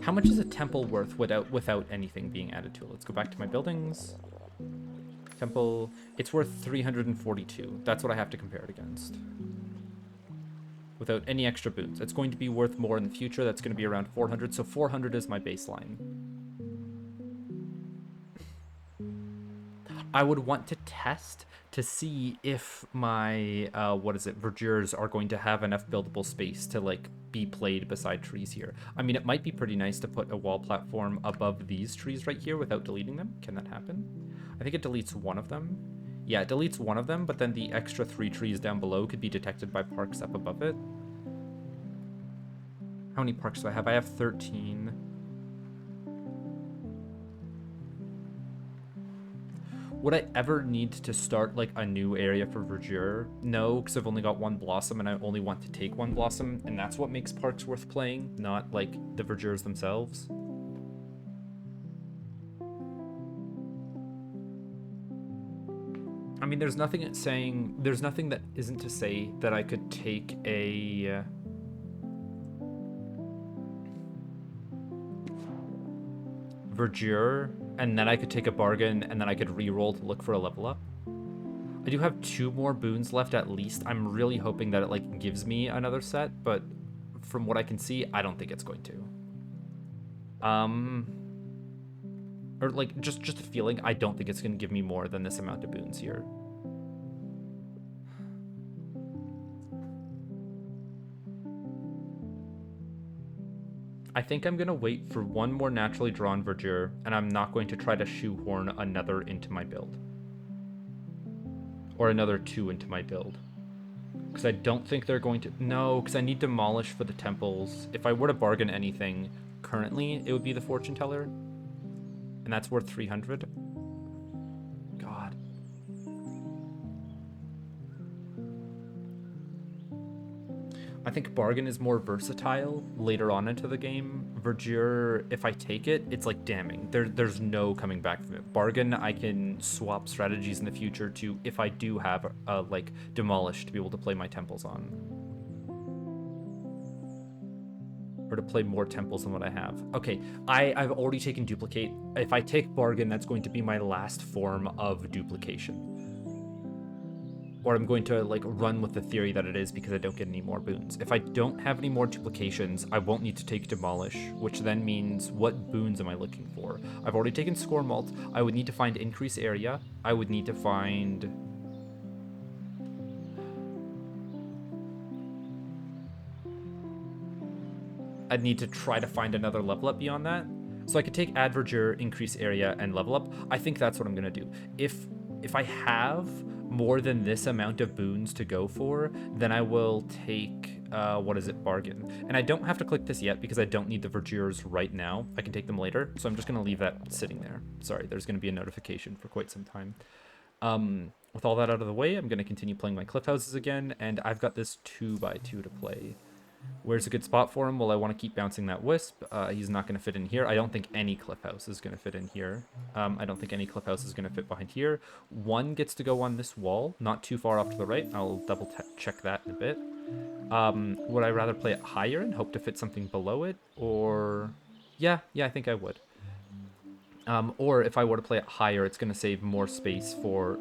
How much is a temple worth without anything being added to it? Let's go back to my buildings. Temple, it's worth 342. That's what I have to compare it against. Without any extra boons. It's going to be worth more in the future. That's going to be around 400. So 400 is my baseline. I would want to test to see if my, verdures are going to have enough buildable space to, like, be played beside trees here. I mean, it might be pretty nice to put a wall platform above these trees right here without deleting them. Can that happen? I think it deletes one of them. Yeah, it deletes one of them, but then the extra 3 trees down below could be detected by parks up above it. How many parks do I have? I have 13. Would I ever need to start, like, a new area for verdure? No, because I've only got 1 blossom, and I only want to take 1 blossom, and that's what makes parks worth playing, not, like, the verdures themselves. I mean, there's nothing that isn't to say that I could take a... verdure, and then I could take a bargain, and then I could re-roll to look for a level up. I do have 2 more boons left at least. I'm really hoping that it, like, gives me another set, but from what I can see, I don't think it's going to. Or, like, just a feeling. I don't think it's going to give me more than this amount of boons here. I think I'm going to wait for 1 more naturally drawn verdure, and I'm not going to try to shoehorn another into my build. Or another 2 into my build. Because I don't think they're going to... No, because I need demolish for the temples. If I were to bargain anything currently, it would be the fortune teller. And that's worth 300. God. I think bargain is more versatile later on into the game. Verdure, if I take it, it's like damning. There's no coming back from it. Bargain, I can swap strategies in the future to, if I do have like demolish, to be able to play my temples on. Or to play more temples than what I have. Okay, I've already taken duplicate. If I take bargain, that's going to be my last form of duplication. Or I'm going to, like, run with the theory that it is because I don't get any more boons. If I don't have any more duplications, I won't need to take demolish, which then means what boons am I looking for? I've already taken score malt. I would need to find increase area. I would need to find... I'd need to try to find another level up beyond that. So I could take add verdure, increase area, and level up. I think that's what I'm going to do. If I have more than this amount of boons to go for, then I will take, bargain. And I don't have to click this yet because I don't need the verdures right now. I can take them later, so I'm just going to leave that sitting there. Sorry, there's going to be a notification for quite some time. With all that out of the way, I'm going to continue playing my cliff houses again, and I've got this 2x2 to play. Where's a good spot for him? Well, I want to keep bouncing that wisp. He's not going to fit in here. I don't think any cliff house is going to fit in here. I don't think any cliff house is going to fit behind here. 1 gets to go on this wall, not too far off to the right. I'll double check that in a bit. Would I rather play it higher and hope to fit something below it? Or... Yeah, I think I would. Or if I were to play it higher, it's going to save more space for...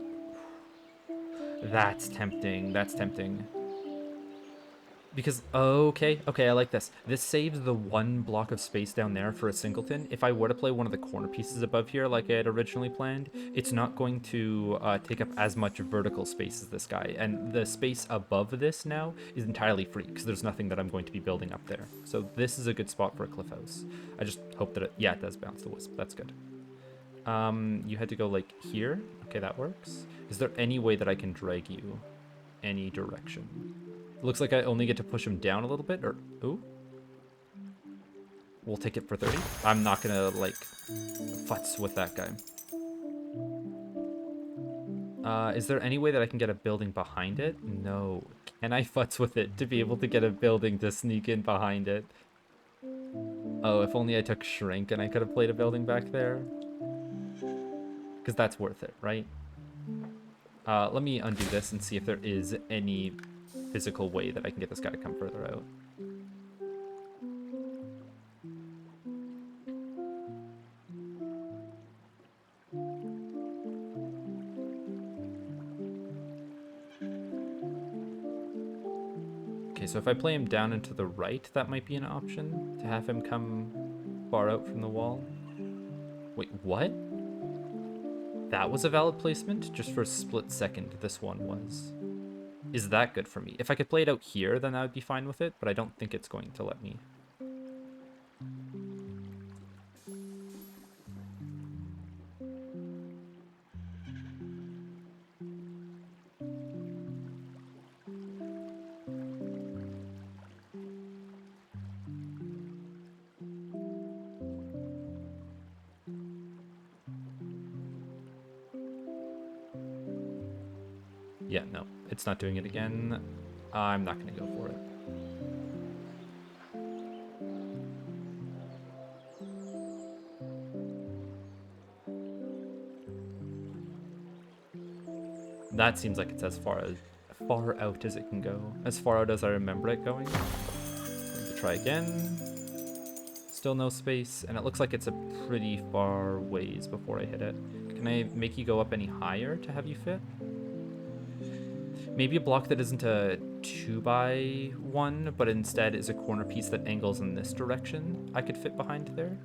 That's tempting. That's tempting. Because, okay, I like this. This saves the 1 block of space down there for a singleton. If I were to play one of the corner pieces above here like I had originally planned, it's not going to take up as much vertical space as this guy. And the space above this now is entirely free because there's nothing that I'm going to be building up there. So this is a good spot for a cliff house. I just hope that it does bounce the wisp. That's good. You had to go like here. Okay, that works. Is there any way that I can drag you any direction? Looks like I only get to push him down a little bit, or... Ooh. We'll take it for 30. I'm not gonna, like, futz with that guy. Is there any way that I can get a building behind it? No. Can I futz with it to be able to get a building to sneak in behind it? Oh, if only I took shrink and I could have played a building back there. Because that's worth it, right? Let me undo this and see if there is any physical way that I can get this guy to come further out. Okay, so if I play him down and to the right, that might be an option to have him come far out from the wall. Wait, what? That was a valid placement? Just for a split second, this one was. Is that good for me? If I could play it out here, then I would be fine with it, but I don't think it's going to let me. Yeah, no, it's not doing it again. I'm not going to go for it. That seems like it's as far out as it can go. As far out as I remember it going. Going to try again. Still no space, and it looks like it's a pretty far ways before I hit it. Can I make you go up any higher to have you fit? Maybe a block that isn't a 2x1, but instead is a corner piece that angles in this direction I could fit behind there.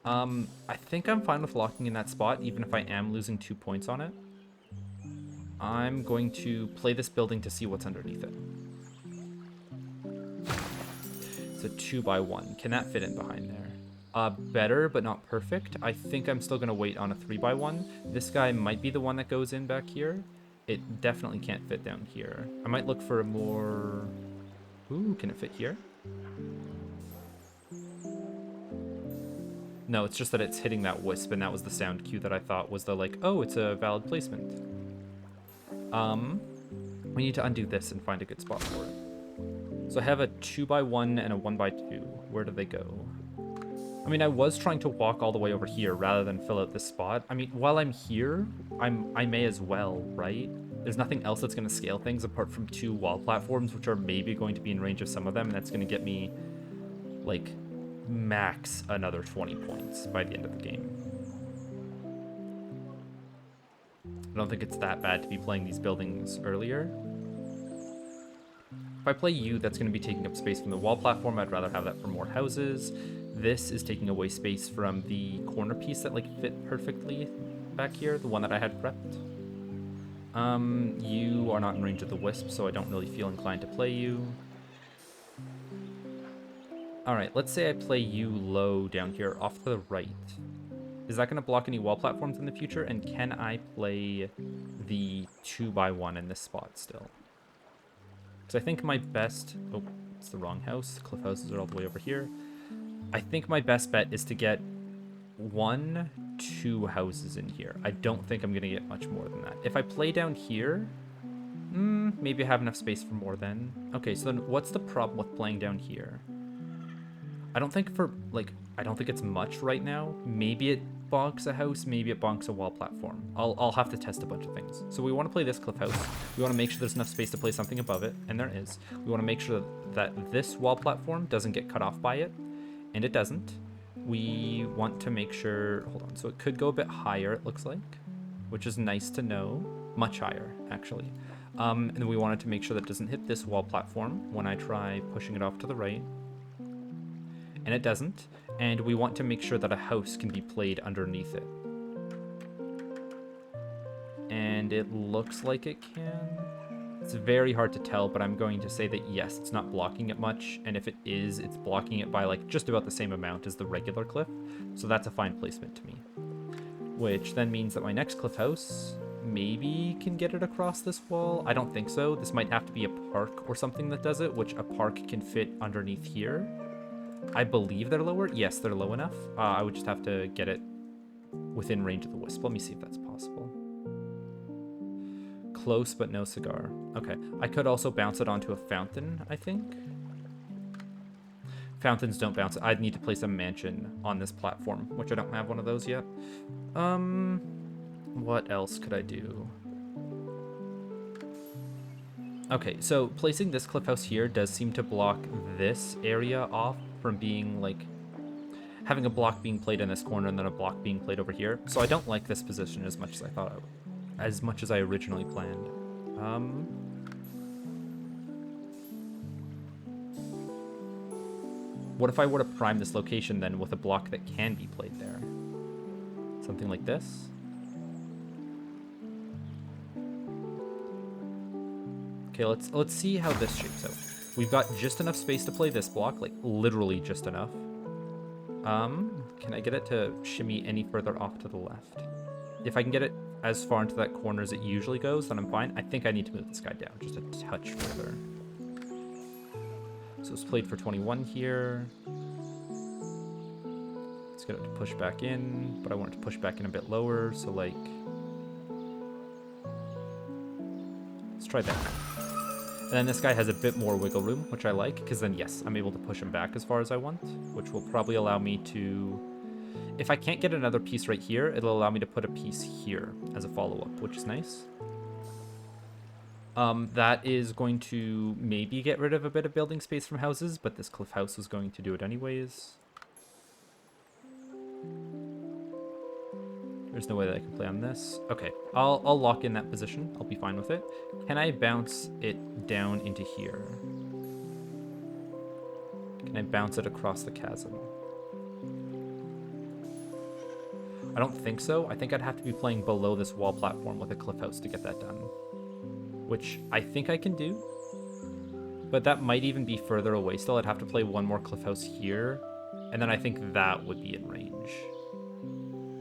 I think I'm fine with locking in that spot, even if I am losing 2 points on it. I'm going to play this building to see what's underneath it. It's a 2x1. Can that fit in behind there? Better, but not perfect. I think I'm still going to wait on a 3x1. This guy might be the one that goes in back here. It definitely can't fit down here. I might look for a more... Ooh, can it fit here? No, it's just that it's hitting that wisp, and that was the sound cue that I thought was the, like, oh, it's a valid placement. We need to undo this and find a good spot for it. So I have a 2x1 and a 1x2. Where do they go? I mean, I was trying to walk all the way over here rather than fill out this spot. I mean, while I'm here, I may as well, right? There's nothing else that's going to scale things apart from 2 wall platforms, which are maybe going to be in range of some of them, and that's going to get me, like, max another 20 points by the end of the game. I don't think it's that bad to be playing these buildings earlier. If I play you, that's going to be taking up space from the wall platform. I'd rather have that for more houses. This is taking away space from the corner piece that, like, fit perfectly back here, the one that I had prepped. You are not in range of the wisp, so I don't really feel inclined to play you. Alright, let's say I play you low down here off to the right. Is that going to block any wall platforms in the future? And can I play the 2x1 in this spot still? Because I think my best... Oh, it's the wrong house. The cliff houses are all the way over here. I think my best bet is to get 2 houses in here. I don't think I'm going to get much more than that. If I play down here... maybe I have enough space for more then. Okay, so then what's the problem with playing down here? I don't think I don't think it's much right now. Maybe it bonks a house, maybe it bonks a wall platform. I'll have to test a bunch of things. So we want to play this cliff house. We want to make sure there's enough space to play something above it, and there is. We want to make sure that this wall platform doesn't get cut off by it, and it doesn't. We want to make sure, hold on, so it could go a bit higher, it looks like, which is nice to know. Much higher, actually. And then we wanted to make sure that it doesn't hit this wall platform when I try pushing it off to the right. And it doesn't, and we want to make sure that a house can be played underneath it. And it looks like it can. It's very hard to tell, but I'm going to say that yes, it's not blocking it much, and if it is, it's blocking it by like just about the same amount as the regular cliff, so that's a fine placement to me. Which then means that my next cliff house maybe can get it across this wall. I don't think so. This might have to be a park or something that does it, which a park can fit underneath here. I believe they're lower. Yes, they're low enough. I would just have to get it within range of the wisp. Let me see if that's possible. Close, but no cigar. Okay. I could also bounce it onto a fountain, I think. Fountains don't bounce. I'd need to place a mansion on this platform, which I don't have one of those yet. What else could I do? Okay, so placing this cliff house here does seem to block this area off from being like having a block being played in this corner and then a block being played over here. So I don't like this position as much as I thought as much as I originally planned. What if I were to prime this location then with a block that can be played there? Something like this. Okay, let's see how this shapes out. We've got just enough space to play this block, like literally just enough. Can I get it to shimmy any further off to the left? If I can get it as far into that corner as it usually goes, then I'm fine. I think I need to move this guy down just a touch further. So it's played for 21 here. Let's get it to push back in, but I want it to push back in a bit lower, so like... Let's try that. And then this guy has a bit more wiggle room, which I like, because then, yes, I'm able to push him back as far as I want, which will probably allow me to... If I can't get another piece right here, it'll allow me to put a piece here as a follow-up, which is nice. That is going to maybe get rid of a bit of building space from houses, but this cliff house is going to do it anyways. There's no way that I can play on this. Okay, I'll lock in that position. I'll be fine with it. Can I bounce it down into here? Can I bounce it across the chasm? I don't think so. I think I'd have to be playing below this wall platform with a cliff house to get that done. Which I think I can do. But that might even be further away still. I'd have to play one more cliff house here. And then I think that would be in range.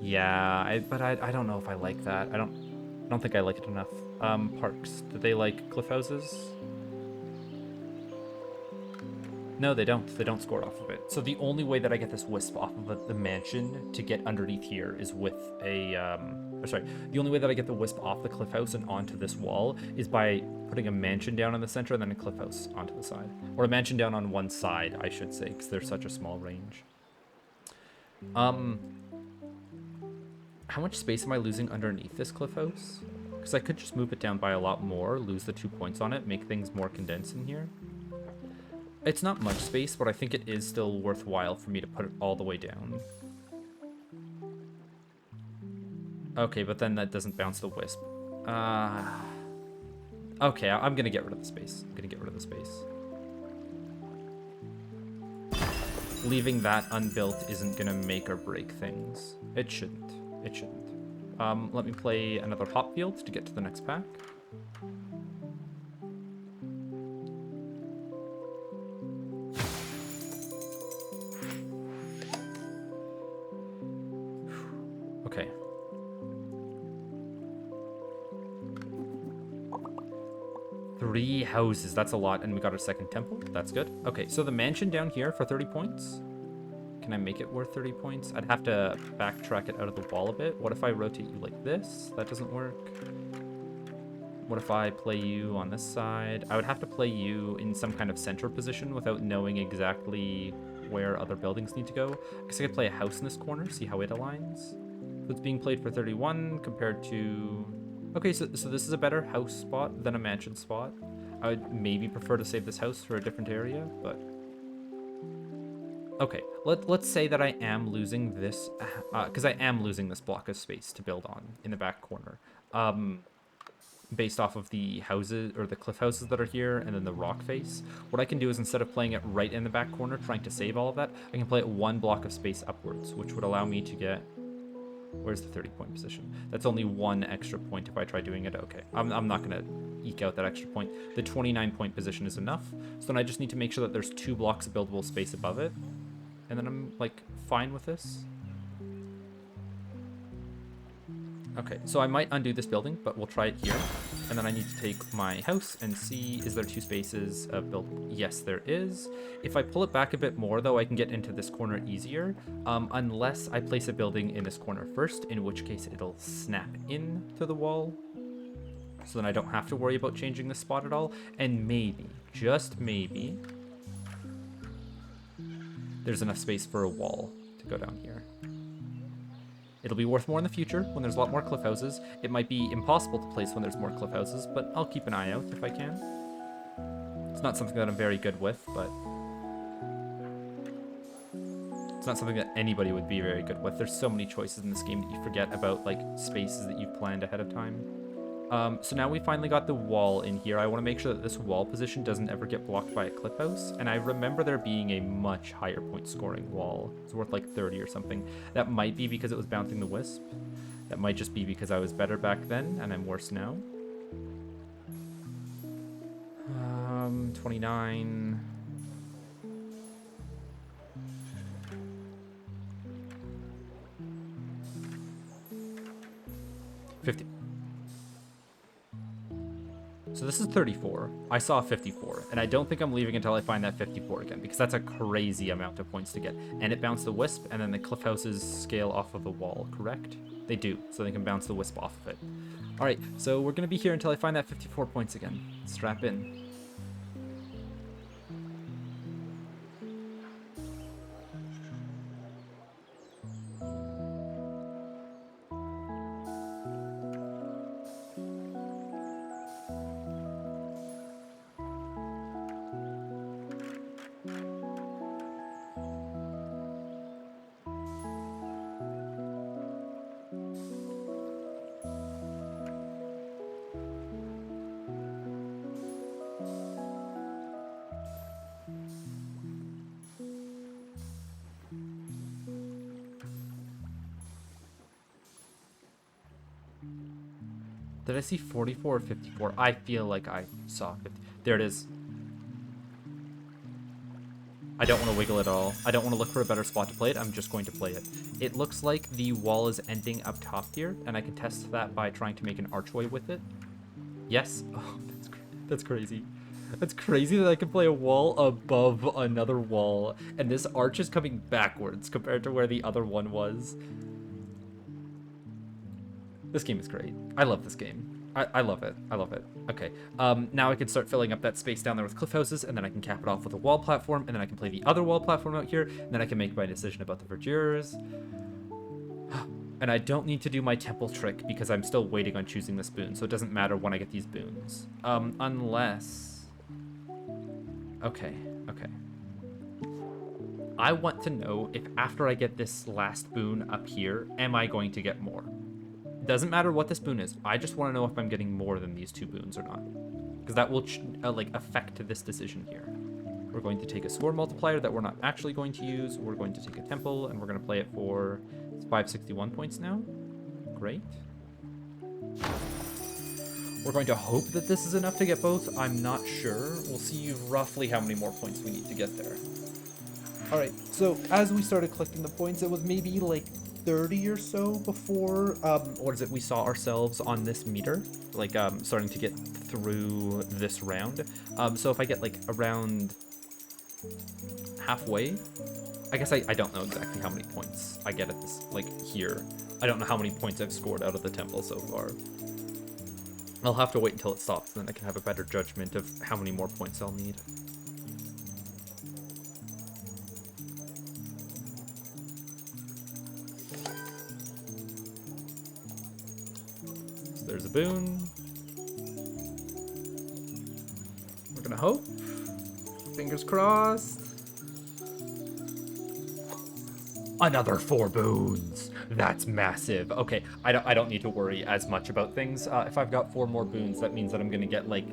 Yeah, but I don't know if I like that. I don't think I like it enough. Parks, do they like cliff houses? No, they don't. They don't score off of it. So the only way that I get this wisp off of the mansion to get underneath here is with a... the only way that I get the wisp off the cliff house and onto this wall is by putting a mansion down in the center and then a cliff house onto the side. Or a mansion down on one side, I should say, because there's such a small range. How much space am I losing underneath this cliff house? Because I could just move it down by a lot more, lose the 2 points on it, make things more condensed in here. It's not much space, but I think it is still worthwhile for me to put it all the way down. Okay, but then that doesn't bounce the wisp. Okay, I'm gonna get rid of the space. Leaving that unbuilt isn't gonna make or break things. It shouldn't. Let me play another hop field to get to the next pack. Okay. Three houses, that's a lot, and we got our second temple. That's good. Okay, so the mansion down here for 30 points. Can I make it worth 30 points? I'd have to backtrack it out of the wall a bit. What if I rotate you like this? That doesn't work. What if I play you on this side? I would have to play you in some kind of center position without knowing exactly where other buildings need to go. I guess I could play a house in this corner, see how it aligns. So it's being played for 31 compared to... Okay, so this is a better house spot than a mansion spot. I would maybe prefer to save this house for a different area, but... Okay, let's say that I am losing this, because I am losing this block of space to build on in the back corner. Based off of the houses, or the cliff houses that are here, and then the rock face. What I can do is, instead of playing it right in the back corner, trying to save all of that, I can play it one block of space upwards, which would allow me to get... Where's the 30-point position? That's only one extra point if I try doing it. Okay, I'm not going to eke out that extra point. The 29-point position is enough. So then I just need to make sure that there's 2 blocks of buildable space above it. And then I'm, like, fine with this. Okay, so I might undo this building, but we'll try it here. And then I need to take my house and see, is there 2 spaces of build? Yes, there is. If I pull it back a bit more, though, I can get into this corner easier. Unless I place a building in this corner first, in which case it'll snap in to the wall. So then I don't have to worry about changing the spot at all. And maybe, just maybe, there's enough space for a wall to go down here. It'll be worth more in the future when there's a lot more cliff houses. It might be impossible to place when there's more cliff houses, but I'll keep an eye out if I can. It's not something that I'm very good with, but it's not something that anybody would be very good with. There's so many choices in this game that you forget about, like, spaces that you've planned ahead of time. So now we finally got the wall in here. I want to make sure that this wall position doesn't ever get blocked by a cliff house. And I remember there being a much higher point scoring wall. It's worth like 30 or something. That might be because it was bouncing the wisp. That might just be because I was better back then and I'm worse now. 29. $50. So this is 34. I saw 54, and I don't think I'm leaving until I find that 54 again, because that's a crazy amount of points to get. And it bounced the wisp, and then the cliff houses scale off of the wall, correct? They do, so they can bounce the wisp off of it. All right, so we're gonna be here until I find that 54 points again. Strap in. Did I see 44 or 54? I feel like I saw 50. There it is. I don't want to wiggle it at all. I don't want to look for a better spot to play it. I'm just going to play it. It looks like the wall is ending up top here, and I can test that by trying to make an archway with it. Yes. Oh, that's crazy. That's crazy that I can play a wall above another wall, and this arch is coming backwards compared to where the other one was. This game is great. I love this game. I love it. I love it. Okay. Now I can start filling up that space down there with cliff houses, and then I can cap it off with a wall platform, and then I can play the other wall platform out here, and then I can make my decision about the verdures. And I don't need to do my temple trick because I'm still waiting on choosing this boon, so it doesn't matter when I get these boons. Unless... Okay. I want to know if after I get this last boon up here, am I going to get more? Doesn't matter what this boon is. I just want to know if I'm getting more than these two boons or not, because that will like affect this decision here. We're going to take a score multiplier that we're not actually going to use. We're going to take a temple, and we're going to play it for 561 points now. Great. We're going to hope that this is enough to get both. I'm not sure. We'll see roughly how many more points we need to get there. All right, so as we started collecting the points, it was maybe like 30 or so before what is it, we saw ourselves on this meter, like starting to get through this round. So if I get like around halfway, I guess I don't know exactly how many points I get at this, like here. I don't know how many points I've scored out of the temple so far. I'll have to wait until it stops, then I can have a better judgment of how many more points I'll need. There's a boon. We're gonna hope. Fingers crossed. Another 4 boons. That's massive. Okay, I don't need to worry as much about things. If I've got 4 more boons, that means that I'm gonna get like,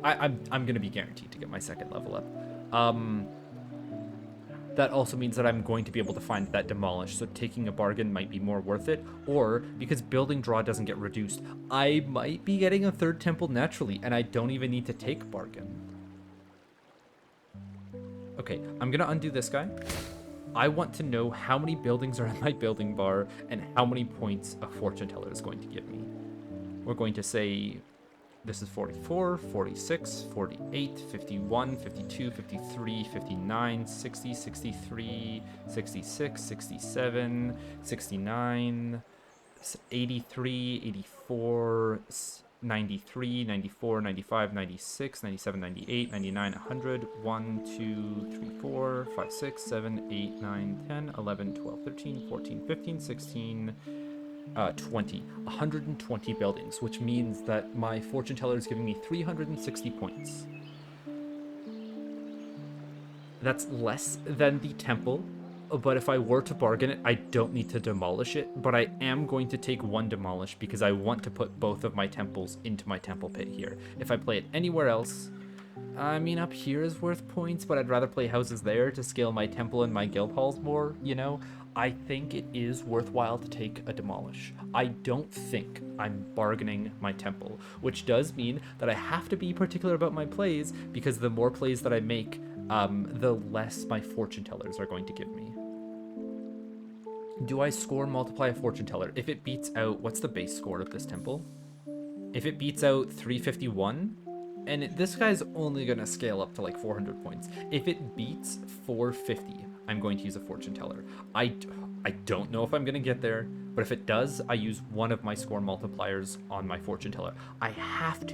I'm gonna be guaranteed to get my second level up. That also means that I'm going to be able to find that demolished, so taking a bargain might be more worth it, or because building draw doesn't get reduced, I might be getting a 3rd temple naturally, and I don't even need to take bargain. Okay, I'm gonna undo this guy. I want to know how many buildings are in my building bar, and how many points a fortune teller is going to give me. We're going to say... This is 44, 46, 48, 51, 52, 53, 59, 60, 63, 66, 67, 69, 83, 84, 93, 94, 95, 96, 97, 98, 99, 100, 1, 2, 3, 4, 5, 6, 7, 8, 9, 10, 11, 12, 13, 14, 15, 16, 20. 120 buildings, which means that my fortune teller is giving me 360 points. That's less than the temple, but if I were to bargain it, I don't need to demolish it, but I am going to take one demolish because I want to put both of my temples into my temple pit here. If I play it anywhere else, I mean, up here is worth points, but I'd rather play houses there to scale my temple and my guild halls more, you know? I think it is worthwhile to take a demolish. I don't think I'm bargaining my temple, which does mean that I have to be particular about my plays, because the more plays that I make, the less my fortune tellers are going to give me. Do I score multiply a fortune teller? If it beats out, what's the base score of this temple? If it beats out 351, and this guy's only gonna scale up to like 400 points. If it beats 450, I'm going to use a fortune teller. I don't know if I'm gonna get there, but if it does, I use one of my score multipliers on my fortune teller. I have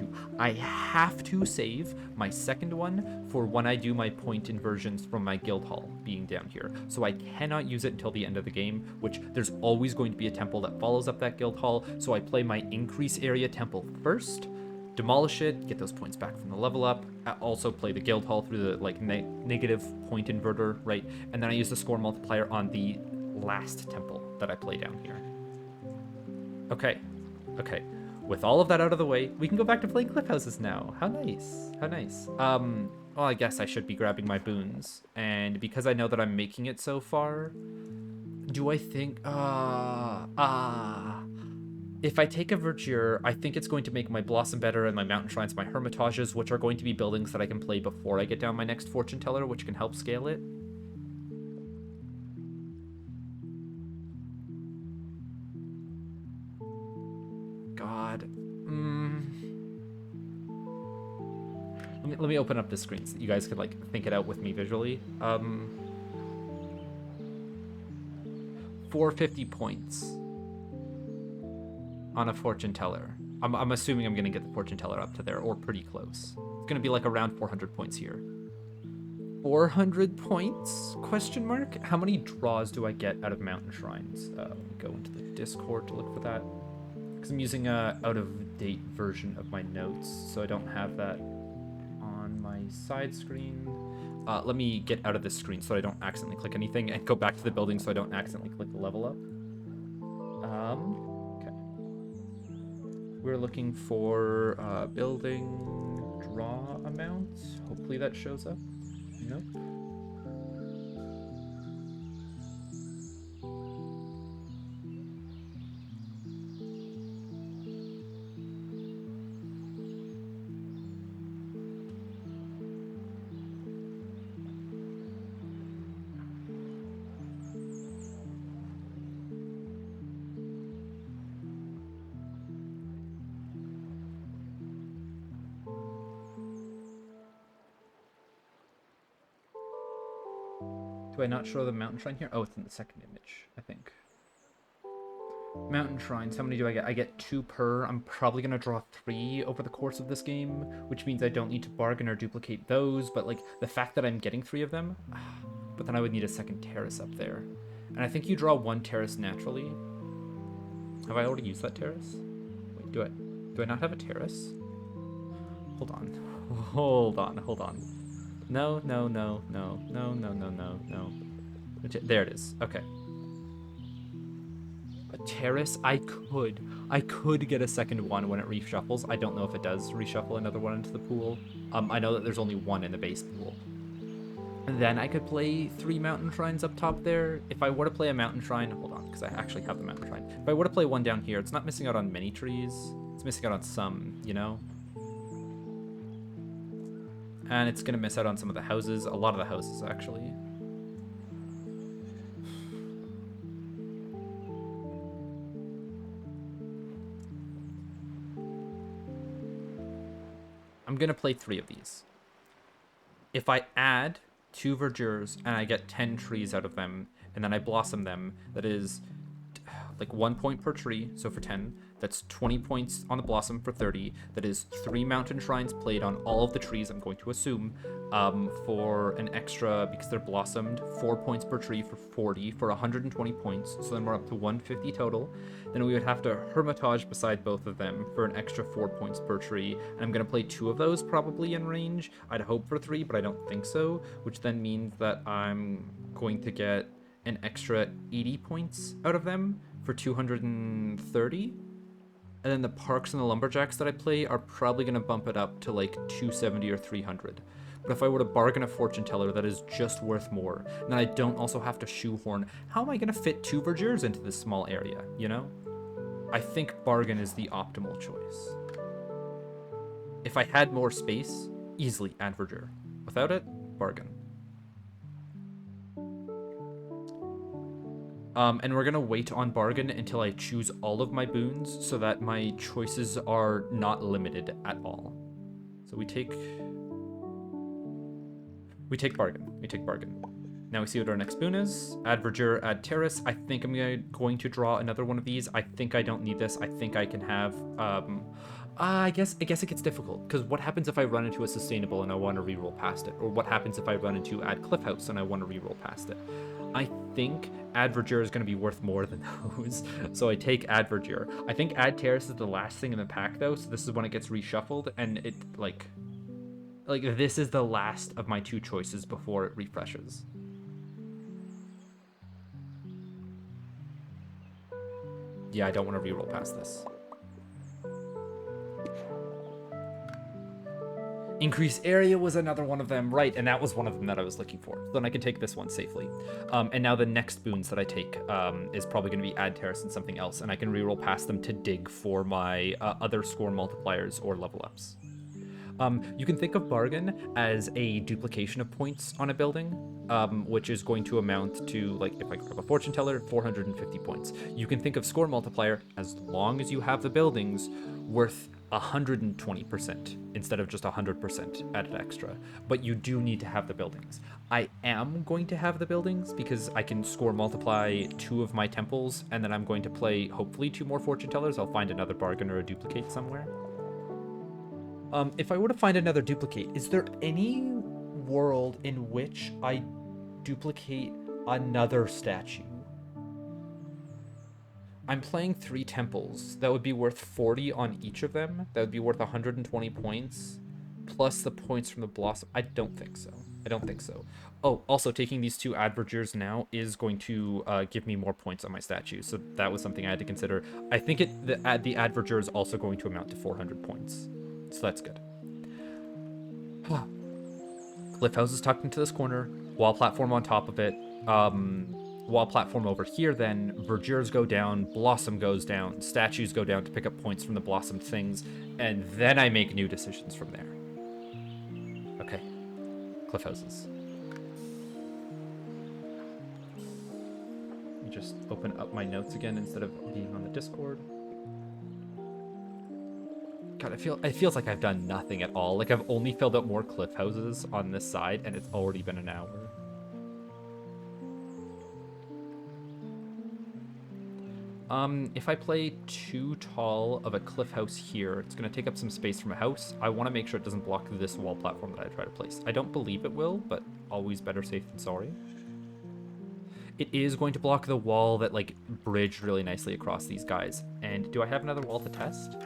to save my second one for when I do my point inversions from my guild hall being down here. So I cannot use it until the end of the game, which there's always going to be a temple that follows up that guild hall. So I play my increase area temple first, demolish it, get those points back from the level up. I also play the guild hall through the like negative point inverter, right? And then I use the score multiplier on the last temple that I play down here. Okay. With all of that out of the way, we can go back to playing cliff houses now. How nice. Well, I guess I should be grabbing my boons, and because I know that I'm making it so far, do I think if I take a verdure, I think it's going to make my blossom better and my mountain shrines my hermitages, which are going to be buildings that I can play before I get down my next fortune teller, which can help scale it. God. Let me open up the screen so that you guys could like think it out with me visually. 450 points on a fortune teller. I'm assuming I'm gonna get the fortune teller up to there or pretty close. It's gonna be like around 400 points here. 400 points? Question mark? How many draws do I get out of mountain shrines? Let me go into the Discord to look for that, because I'm using a out-of-date version of my notes, so I don't have that on my side screen. Let me get out of this screen so I don't accidentally click anything, and go back to the building so I don't accidentally click the level up. Okay. We're looking for building draw amount. Hopefully that shows up. Nope. Do I not show the mountain shrine here? Oh, it's in the second image, I think. Mountain shrines, how many do I get? I get 2 per. I'm probably going to draw 3 over the course of this game, which means I don't need to bargain or duplicate those, but like the fact that I'm getting 3 of them, but then I would need a second terrace up there. And I think you draw 1 terrace naturally. Have I already used that terrace? Wait, do I not have a terrace? Hold on. No. There it is. Okay. A terrace? I could get a second one when it reshuffles. I don't know if it does reshuffle another one into the pool. I know that there's only 1 in the base pool. And then I could play 3 mountain shrines up top there. If I were to play a mountain shrine, hold on, because I actually have the mountain shrine. If I were to play one down here, it's not missing out on many trees. It's missing out on some, you know? And it's going to miss out on some of the houses. A lot of the houses, actually. I'm going to play 3 of these. If I add 2 verdures and I get 10 trees out of them, and then I blossom them, that is like 1 point per tree, so for 10. That's 20 points on the blossom for 30. That is 3 mountain shrines played on all of the trees, I'm going to assume, for an extra, because they're blossomed, 4 points per tree for 40, for 120 points. So then we're up to 150 total. Then we would have to Hermitage beside both of them for an extra 4 points per tree. And I'm going to play 2 of those probably in range. I'd hope for 3, but I don't think so, which then means that I'm going to get an extra 80 points out of them for 230. And then the Parks and the Lumberjacks that I play are probably going to bump it up to like 270 or 300. But if I were to bargain a fortune teller, that is just worth more. And then I don't also have to shoehorn. How am I going to fit 2 verdures into this small area, you know? I think bargain is the optimal choice. If I had more space, easily add verdure. Without it, bargain. And we're gonna wait on bargain until I choose all of my boons so that my choices are not limited at all. So we take bargain. Now we see what our next boon is. Add verdure, add terrace. I think I'm going to draw another one of these. I think I don't need this. I think I can have, I guess it gets difficult, because what happens if I run into a sustainable and I want to reroll past it? Or what happens if I run into add cliff house and I want to reroll past it? I think add verdure is going to be worth more than those, so I take add verdure. I think add terrace is the last thing in the pack though, so this is when it gets reshuffled, and it like this is the last of my 2 choices before it refreshes. Yeah, I don't want to reroll past this. Increase area was another one of them, right, and that was one of them that I was looking for. So then I can take this one safely. And now the next boons that I take is probably going to be add terrace and something else, and I can reroll past them to dig for my other score multipliers or level ups. You can think of bargain as a duplication of points on a building, which is going to amount to, like, if I grab a fortune teller, 450 points. You can think of score multiplier, as long as you have the buildings, worth 120% instead of just 100% added extra. But you do need to have the buildings. I am going to have the buildings because I can score multiply 2 of my temples, and then I'm going to play hopefully 2 more fortune tellers. I'll find another bargain or a duplicate somewhere. If I were to find another duplicate, is there any world in which I duplicate another statue? I'm playing 3 temples. That would be worth 40 on each of them. That would be worth 120 points, plus the points from the blossom. I don't think so. Oh, also taking these 2 add verdures now is going to give me more points on my statue. So that was something I had to consider. I think the add verdure is also going to amount to 400 points. So that's good. Cliff house is tucked into this corner. Wall platform on top of it. Wall platform over here then. Verdures go down. Blossom goes down. Statues go down to pick up points from the blossomed things. And then I make new decisions from there. Okay. Cliff houses. Let me just open up my notes again instead of being on the Discord. God, it feels like I've done nothing at all. Like I've only filled out more cliff houses on this side, and it's already been an hour. If I play too tall of a cliff house here, it's going to take up some space from a house. I want to make sure it doesn't block this wall platform that I try to place. I don't believe it will, but always better safe than sorry. It is going to block the wall that, like, bridged really nicely across these guys. And do I have another wall to test?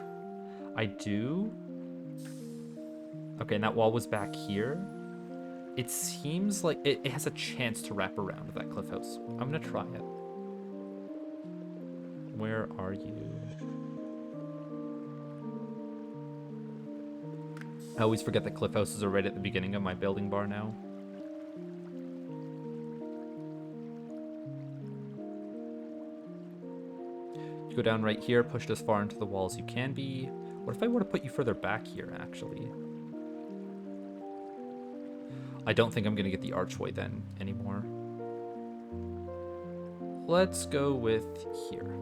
I do. Okay, and that wall was back here. It seems like it has a chance to wrap around that cliff house. I'm gonna try it. Where are you? I always forget that cliff houses are right at the beginning of my building bar now. You go down right here, pushed as far into the wall as you can be. What if I were to put you further back here, actually? I don't think I'm going to get the archway then anymore. Let's go with here.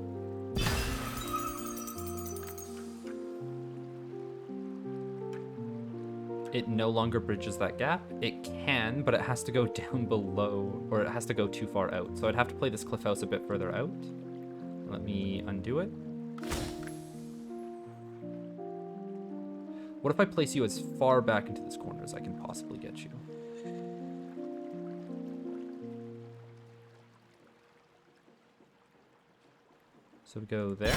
It no longer bridges that gap. It can, but it has to go down below, or it has to go too far out. So I'd have to play this cliff house a bit further out. Let me undo it. What if I place you as far back into this corner as I can possibly get you? So we go there.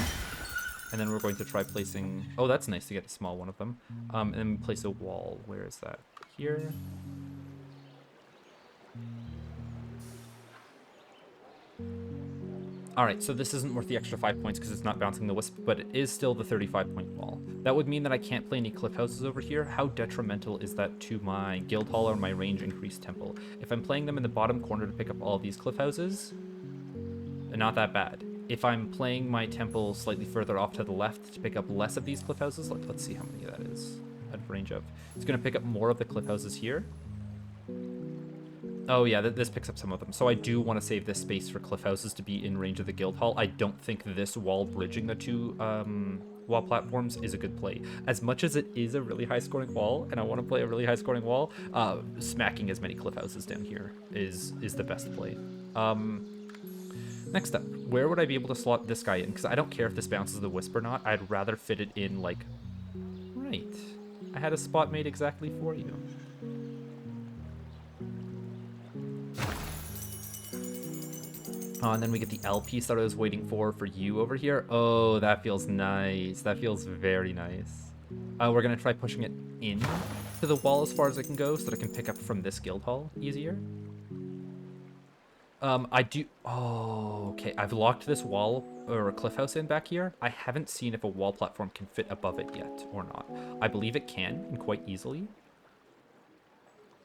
And then we're going to try placing... Oh, that's nice to get a small one of them. And then place a wall. Where is that? Here. Alright, so this isn't worth the extra 5 points because it's not bouncing the wisp, but it is still the 35-point wall. That would mean that I can't play any cliff houses over here. How detrimental is that to my guild hall or my range increased temple? If I'm playing them in the bottom corner to pick up all of these cliff houses, not that bad. If I'm playing my temple slightly further off to the left to pick up less of these cliff houses, let's see how many that is at range of. It's going to pick up more of the cliff houses here. Oh yeah, this picks up some of them. So I do want to save this space for cliff houses to be in range of the guild hall. I don't think this wall bridging the two wall platforms is a good play. As much as it is a really high scoring wall, and I want to play a really high scoring wall, smacking as many cliff houses down here is the best play. Next up, where would I be able to slot this guy in? Because I don't care if this bounces the wisp or not. I'd rather fit it in like... Right. I had a spot made exactly for you. Oh, and then we get the L piece that I was waiting for you over here. Oh, that feels nice. That feels very nice. We're going to try pushing it in to the wall as far as it can go so that I can pick up from this guild hall easier. I do... Oh, okay. I've locked this wall or a cliff house in back here. I haven't seen if a wall platform can fit above it yet or not. I believe it can, and quite easily.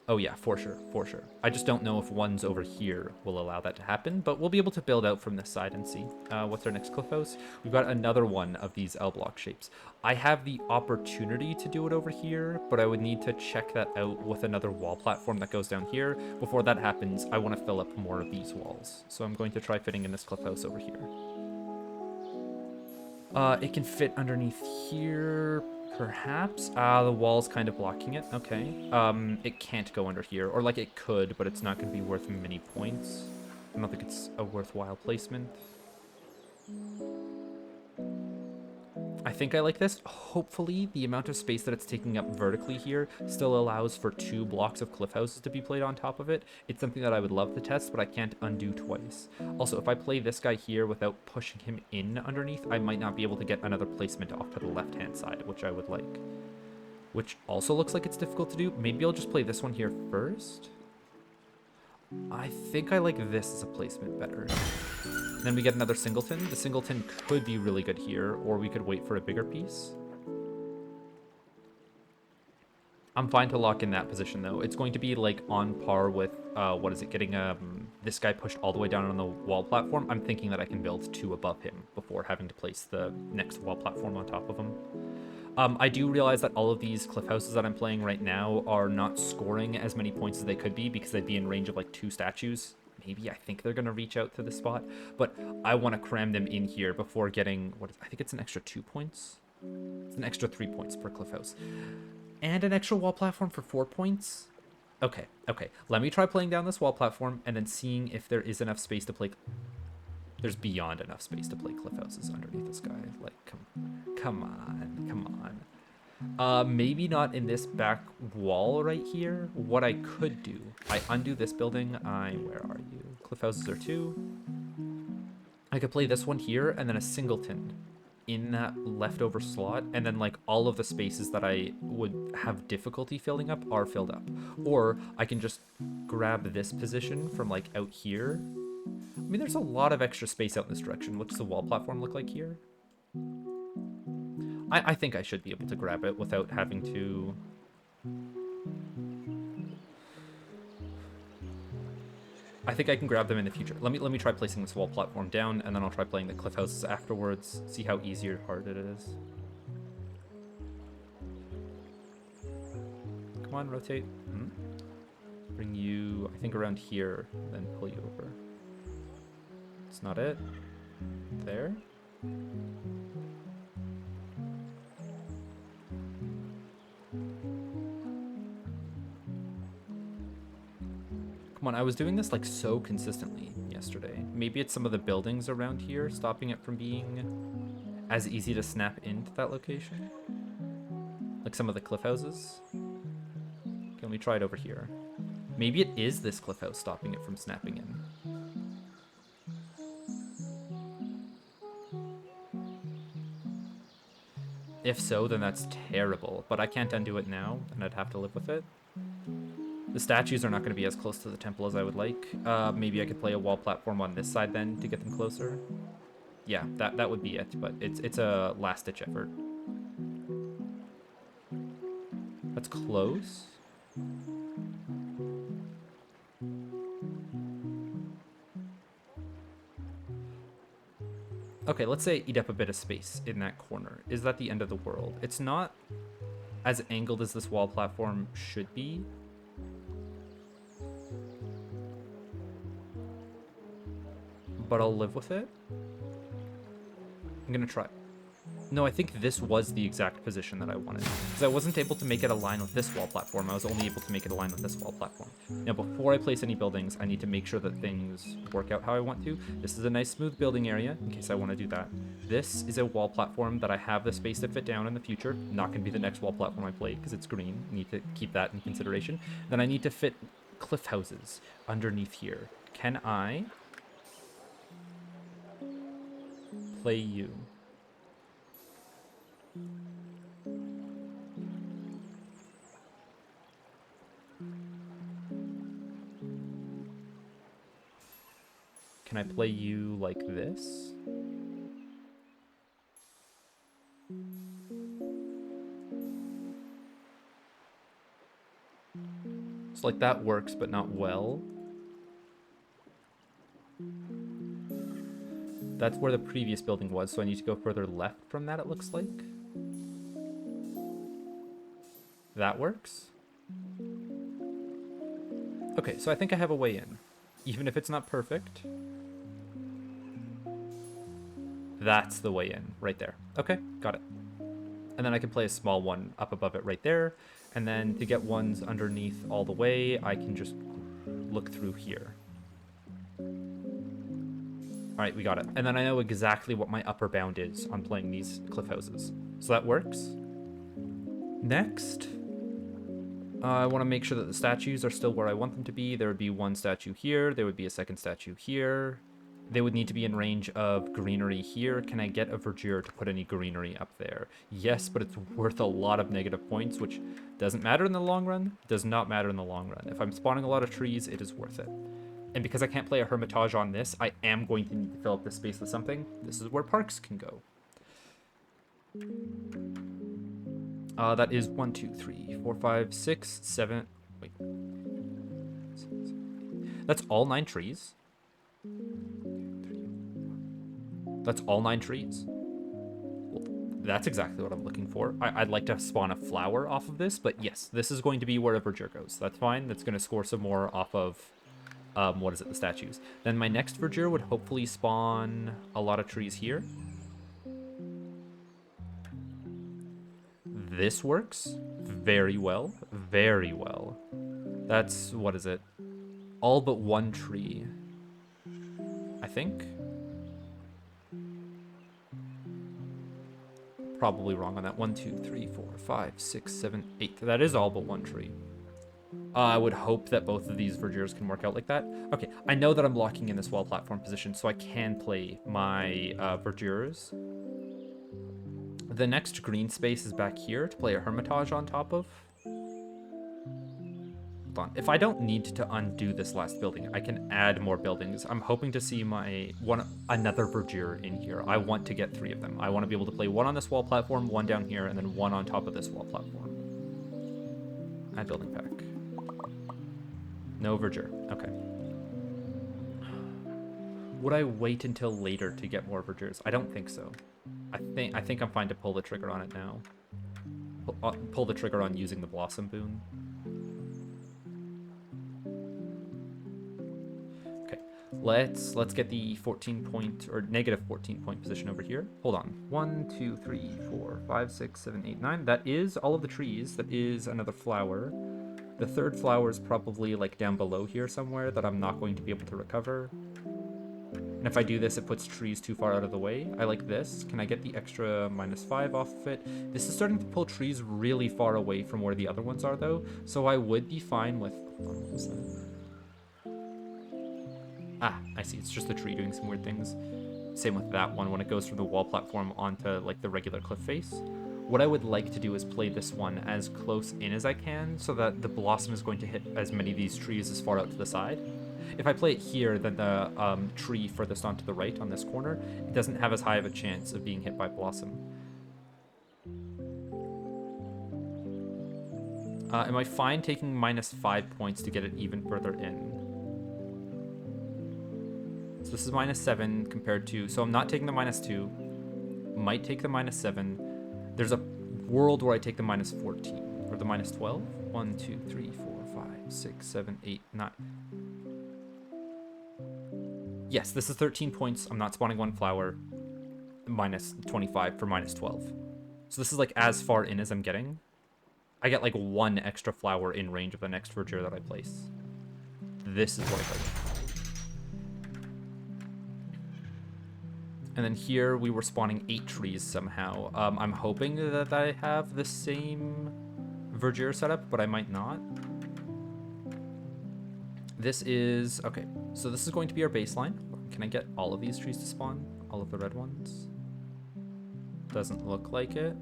Oh yeah, for sure, for sure. I just don't know if ones over here will allow that to happen, but we'll be able to build out from this side and see. What's our next cliff house? We've got another one of these L block shapes. I have the opportunity to do it over here, but I would need to check that out with another wall platform that goes down here. Before that happens, I want to fill up more of these walls. So I'm going to try fitting in this cliff house over here. It can fit underneath here, perhaps. The wall's kind of blocking it. Okay. It can't go under here, or like it could, but it's not going to be worth many points. I don't think it's a worthwhile placement. I think I like this. Hopefully, the amount of space that it's taking up vertically here still allows for 2 blocks of cliff houses to be played on top of it. It's something that I would love to test, but I can't undo twice. Also, if I play this guy here without pushing him in underneath, I might not be able to get another placement off to the left-hand side, which I would like. Which also looks like it's difficult to do. Maybe I'll just play this one here first. I think I like this as a placement better. Then we get another singleton. The singleton could be really good here, or we could wait for a bigger piece. I'm fine to lock in that position, though. It's going to be, like, on par with, what is it, getting this guy pushed all the way down on the wall platform. I'm thinking that I can build 2 above him before having to place the next wall platform on top of him. I do realize that all of these cliff houses that I'm playing right now are not scoring as many points as they could be because they'd be in range of, like, 2 statues. Maybe I think they're going to reach out to the spot, but I want to cram them in here before getting, I think it's an extra 2 points. It's an extra 3 points per cliff house. And an extra wall platform for 4 points? Okay. Let me try playing down this wall platform and then seeing if there is enough space to play... There's beyond enough space to play cliff houses underneath this guy. Like, come on. Maybe not in this back wall right here. What I could do, I undo this building. Where are you? Cliff houses are 2. I could play this one here and then a singleton in that leftover slot, and then like all of the spaces that I would have difficulty filling up are filled up. Or I can just grab this position from like out here. I mean, there's a lot of extra space out in this direction. What does the wall platform look like here? I think I should be able to grab it without having to... I think I can grab them in the future. Let me try placing this wall platform down, and then I'll try playing the cliff houses afterwards. See how easy or hard it is. Come on, rotate. Bring you, I think, around here, then pull you over. It's not it. There. Come on, I was doing this like so consistently. Yeah, yesterday. Maybe it's some of the buildings around here stopping it from being as easy to snap into that location. Like some of the cliff houses. Okay, let me try it over here. Maybe it is this cliff house stopping it from snapping in. If so, then that's terrible, but I can't undo it now, and I'd have to live with it. The statues are not going to be as close to the temple as I would like. Maybe I could play a wall platform on this side then to get them closer. Yeah, that would be it, but it's a last-ditch effort. That's close. Okay, let's say I eat up a bit of space in that corner. Is that the end of the world? It's not as angled as this wall platform should be. But I'll live with it. I'm gonna try. No, I think this was the exact position that I wanted. Because I wasn't able to make it align with this wall platform. I was only able to make it align with this wall platform. Now, before I place any buildings, I need to make sure that things work out how I want to. This is a nice smooth building area, in case I want to do that. This is a wall platform that I have the space to fit down in the future. Not going to be the next wall platform I play, because it's green. I need to keep that in consideration. Then I need to fit cliff houses underneath here. Can I play you? Can I play you like this? It's like that works, but not well. That's where the previous building was, so I need to go further left from that, it looks like. That works. Okay, so I think I have a way in. Even if it's not perfect. That's the way in, right there. Okay, got it. And then I can play a small one up above it right there. And then to get ones underneath all the way, I can just look through here. All right, we got it. And then I know exactly what my upper bound is on playing these cliff houses. So that works. Next, I want to make sure that the statues are still where I want them to be. There would be one statue here. There would be a second statue here. They would need to be in range of greenery here. Can I get a verdure to put any greenery up there? Yes, but it's worth a lot of negative points, which doesn't matter in the long run. Does not matter in the long run. If I'm spawning a lot of trees, it is worth it. And because I can't play a hermitage on this, I am going to need to fill up this space with something. This is where parks can go. That is 1, 2, 3, 4, 5, 6, 7. Wait. That's all 9 trees. That's all 9 trees. Well, that's exactly what I'm looking for. I'd like to spawn a flower off of this, but yes, this is going to be where a verdure goes. That's fine. That's going to score some more off of, what is it, the statues. Then my next verdure would hopefully spawn a lot of trees here. This works very well. Very well. That's, what is it? All but 1 tree, I think. Probably wrong on that. 1, 2, 3, 4, 5, 6, 7, 8. That is all but 1 tree. I would hope that both of these verdures can work out like that. Okay, I know that I'm locking in this wall platform position, so I can play my verdures. The next green space is back here to play a hermitage on top of. Hold on. If I don't need to undo this last building, I can add more buildings. I'm hoping to see another verdure in here. I want to get 3 of them. I want to be able to play 1 on this wall platform, 1 down here, and then 1 on top of this wall platform. Add building pack. No verdure. Okay. Would I wait until later to get more verdures? I don't think so. I think I'm fine to pull the trigger on it now. Pull the trigger on using the blossom boon. Okay, let's get the 14 point or negative 14 point position over here. Hold on. 1, 2, 3, 4, 5, 6, 7, 8, 9. That is all of the trees. That is another flower. The third flower is probably like down below here somewhere that I'm not going to be able to recover. And if I do this, it puts trees too far out of the way. I like this. Can I get the extra -5 off of it? This is starting to pull trees really far away from where the other ones are, though. So I would be fine with... Hold on, what was that? Ah, I see. It's just the tree doing some weird things. Same with that one when it goes from the wall platform onto like the regular cliff face. What I would like to do is play this one as close in as I can so that the blossom is going to hit as many of these trees as far out to the side. If I play it here, then the tree furthest onto the right on this corner, it doesn't have as high of a chance of being hit by blossom. Am I fine taking -5 points to get it even further in? So this is -7 compared to... So I'm not taking the -2. Might take the -7. There's a world where I take the -14. Or the -12. 1, 2, 3, 4, 5, 6, 7, 8, 9. Yes, this is 13 points. I'm not spawning one flower. -25 for -12. So this is like as far in as I'm getting. I get like one extra flower in range of the next verdure that I place. This is what I like. And then here we were spawning 8 trees somehow. I'm hoping that I have the same verdure setup, but I might not. This is... Okay, so this is going to be our baseline. Can I get all of these trees to spawn? All of the red ones? Doesn't look like it.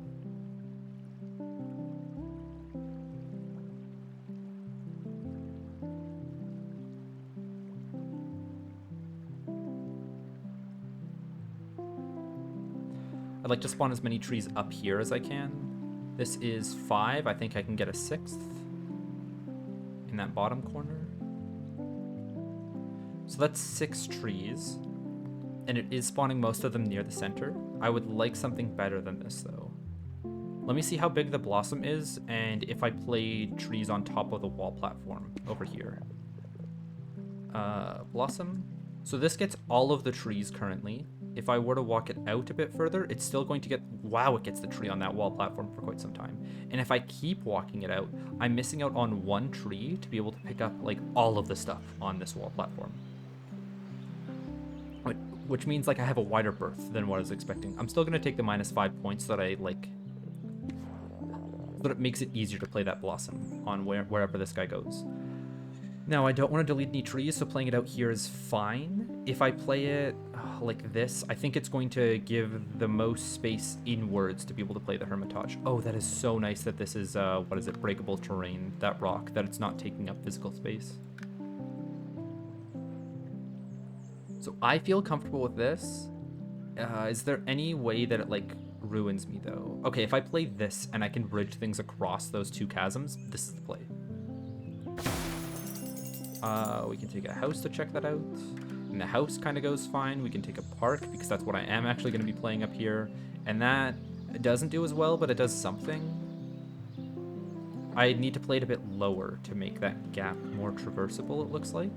I'd like to spawn as many trees up here as I can. This is 5. I think I can get a 6th in that bottom corner. So that's 6 trees. And it is spawning most of them near the center. I would like something better than this, though. Let me see how big the blossom is, and if I play trees on top of the wall platform over here. Blossom. So this gets all of the trees currently. If I were to walk it out a bit further, it's still going to get... Wow, it gets the tree on that wall platform for quite some time. And if I keep walking it out, I'm missing out on one tree to be able to pick up, like, all of the stuff on this wall platform. Which means, like, I have a wider berth than what I was expecting. I'm still going to take the -5 points so that I, like... so that it makes it easier to play that blossom on wherever this guy goes. Now, I don't want to delete any trees, so playing it out here is fine. If I play it like this, I think it's going to give the most space inwards to be able to play the Hermitage. Oh, that is so nice that this is, what is it, breakable terrain, that rock, that it's not taking up physical space. So I feel comfortable with this. Is there any way that it, like, ruins me, though? Okay, if I play this and I can bridge things across those 2 chasms, this is the play. We can take a house to check that out. And the house kind of goes fine. We can take a park because that's what I am actually going to be playing up here. And that doesn't do as well, but it does something. I need to play it a bit lower to make that gap more traversable, it looks like.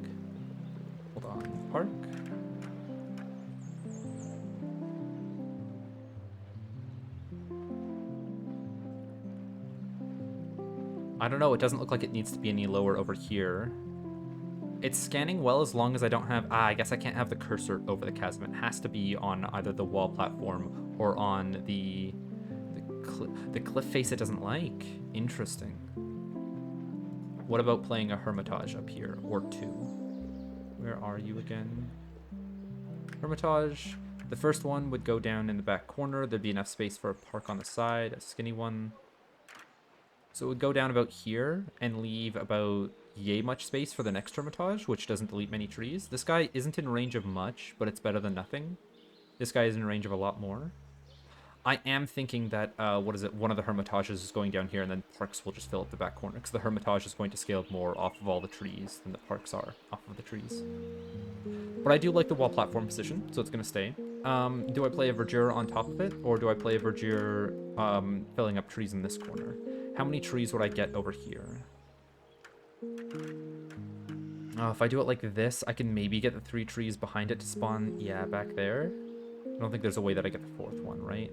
Hold on. Park. I don't know. It doesn't look like it needs to be any lower over here. It's scanning well as long as I don't have... I guess I can't have the cursor over the chasm. It has to be on either the wall platform or on the cliff face it doesn't like. Interesting. What about playing a Hermitage up here? Or 2? Where are you again? Hermitage. The first one would go down in the back corner. There'd be enough space for a park on the side, a skinny one. So it would go down about here and leave about yay much space for the next Hermitage, which doesn't delete many trees. This guy isn't in range of much, but it's better than nothing. This guy is in range of a lot more. I am thinking that, one of the Hermitages is going down here, and then parks will just fill up the back corner, because the Hermitage is going to scale more off of all the trees than the parks are off of the trees. But I do like the wall platform position, so it's going to stay. Do I play a verdure on top of it, or do I play a verdure filling up trees in this corner? How many trees would I get over here? If I do it like this, I can maybe get the 3 trees behind it to spawn, yeah, back there. I don't think there's a way that I get the 4th one, right?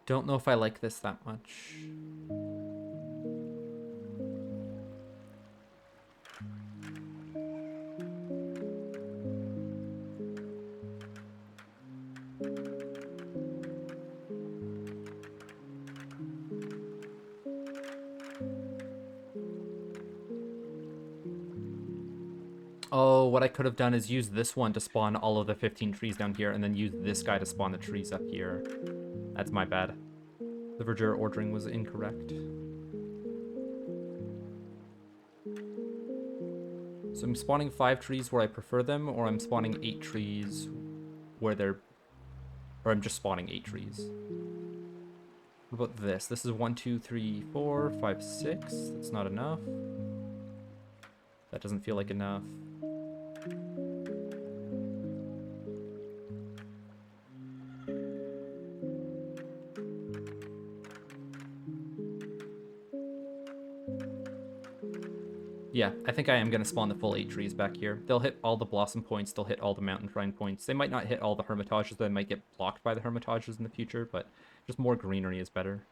Don't know if I like this that much. Oh, what I could have done is use this one to spawn all of the 15 trees down here, and then use this guy to spawn the trees up here. That's my bad. The verdure ordering was incorrect. So I'm spawning 5 trees where I prefer them, or I'm spawning 8 trees where they're... Or I'm just spawning 8 trees. What about this? This is 1, 2, 3, 4, 5, 6. That's not enough. That doesn't feel like enough. Yeah, I think I am going to spawn the full 8 trees back here. They'll hit all the blossom points, they'll hit all the mountain shrine points. They might not hit all the hermitages, they might get blocked by the hermitages in the future, but just more greenery is better.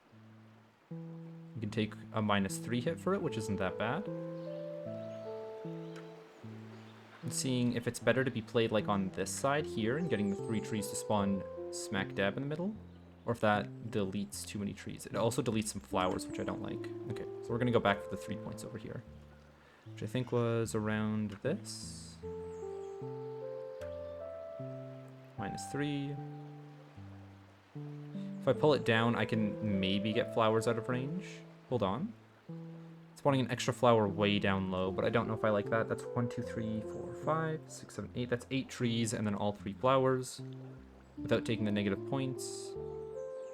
You can take a -3 hit for it, which isn't that bad. I'm seeing if it's better to be played like on this side here and getting the 3 trees to spawn smack dab in the middle, or if that deletes too many trees. It also deletes some flowers, which I don't like. Okay, so we're going to go back for the 3 points over here, which I think was around this. -3. If I pull it down, I can maybe get flowers out of range. Hold on. Spawning an extra flower way down low, but I don't know if I like that. That's 1, 2, 3, 4, 5, 6, 7, 8. That's 8 trees and then all 3 flowers without taking the negative points.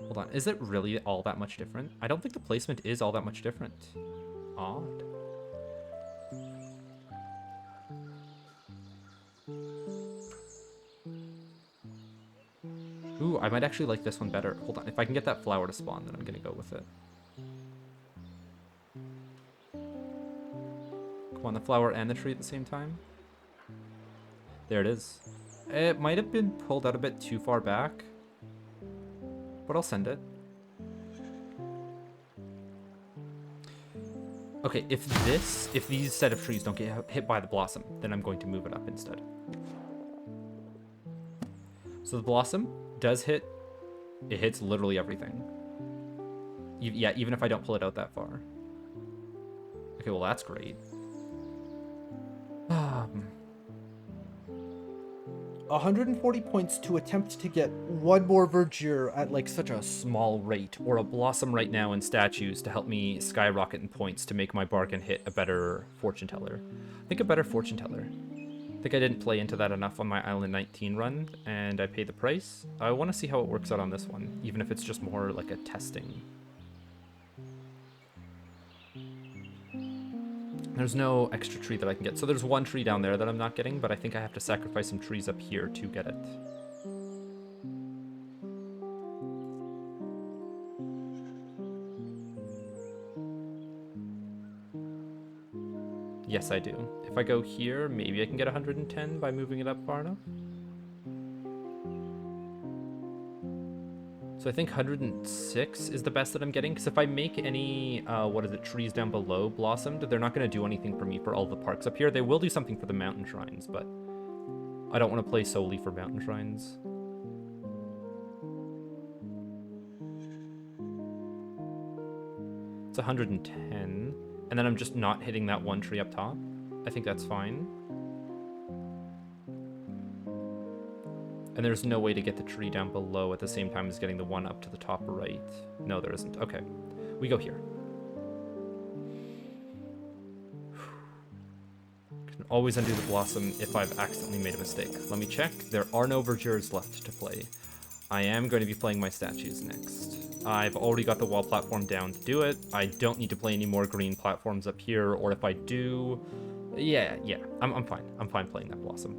Hold on. Is it really all that much different? I don't think the placement is all that much different. Odd. Ooh, I might actually like this one better. Hold on. If I can get that flower to spawn, then I'm going to go with it. Come on, the flower and the tree at the same time. There it is. It might have been pulled out a bit too far back, but I'll send it. Okay, if these set of trees don't get hit by the blossom, then I'm going to move it up instead. So the blossom does hit. It hits literally everything. Yeah, even if I don't pull it out that far. Okay, well that's great. 140 points to attempt to get one more verdure at like such a Small rate, or a blossom right now in statues to help me skyrocket in points to make my bargain hit a better fortune teller. I think a better fortune teller. I think I didn't play into that enough on my Island 19 run, and I paid the price. I want to see how it works out on this one, even if it's just more like a testing. There's no extra tree that I can get. So there's 1 tree down there that I'm not getting, but I think I have to sacrifice some trees up here to get it. Yes, I do. If I go here, maybe I can get 110 by moving it up far enough. So I think 106 is the best that I'm getting, because if I make any, trees down below blossomed, they're not going to do anything for me for all the parks up here. They will do something for the mountain shrines, but I don't want to play solely for mountain shrines. It's 110, and then I'm just not hitting that 1 tree up top. I think that's fine. And there's no way to get the tree down below at the same time as getting the one up to the top right. No, there isn't. Okay. We go here. Can always undo the blossom if I've accidentally made a mistake. Let me check. There are no verdures left to play. I am going to be playing my statues next. I've already got the wall platform down to do it. I don't need to play any more green platforms up here, or if I do... Yeah, I'm fine. I'm fine playing that blossom.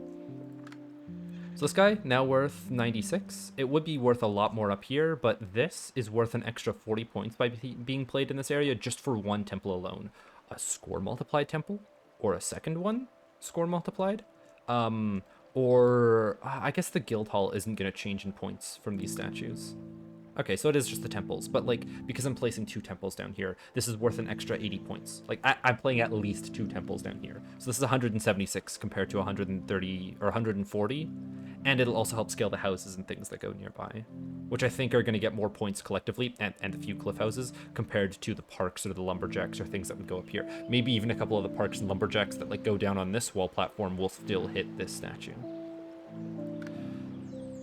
So this guy, now worth 96. It would be worth a lot more up here, but this is worth an extra 40 points by being played in this area just for 1 temple alone. A score multiplied temple? Or a second one? Score multiplied? Or I guess the guild hall isn't going to change in points from these statues. Okay, so it is just the temples, but like because I'm placing 2 temples down here, this is worth an extra 80 points. Like I'm playing at least 2 temples down here, so this is 176 compared to 130 or 140, and it'll also help scale the houses and things that go nearby, which I think are going to get more points collectively, and a few cliff houses compared to the parks or the lumberjacks or things that would go up here. Maybe even a couple of the parks and lumberjacks that like go down on this wall platform will still hit this statue.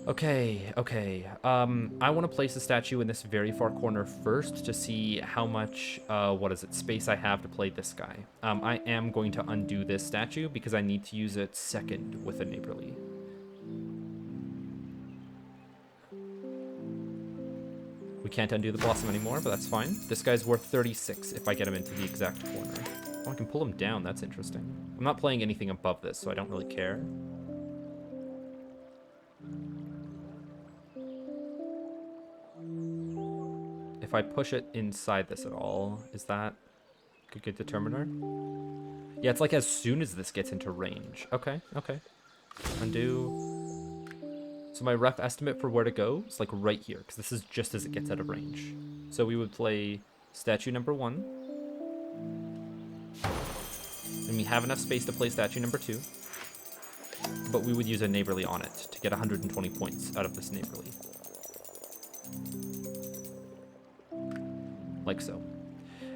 Okay. I want to place a statue in this very far corner first to see how much, space I have to play this guy. I am going to undo this statue because I need to use it second with a neighborly. We can't undo the blossom anymore, but that's fine. This guy's worth 36 if I get him into the exact corner. Oh, I can pull him down. That's interesting. I'm not playing anything above this, so I don't really care. If I push it inside this at all, is that a good determiner? Yeah, it's like as soon as this gets into range. Okay. Undo. So my rough estimate for where to go is like right here, because this is just as it gets out of range. So we would play statue number 1. And we have enough space to play statue number 2. But we would use a neighborly on it to get 120 points out of this neighborly. Like so.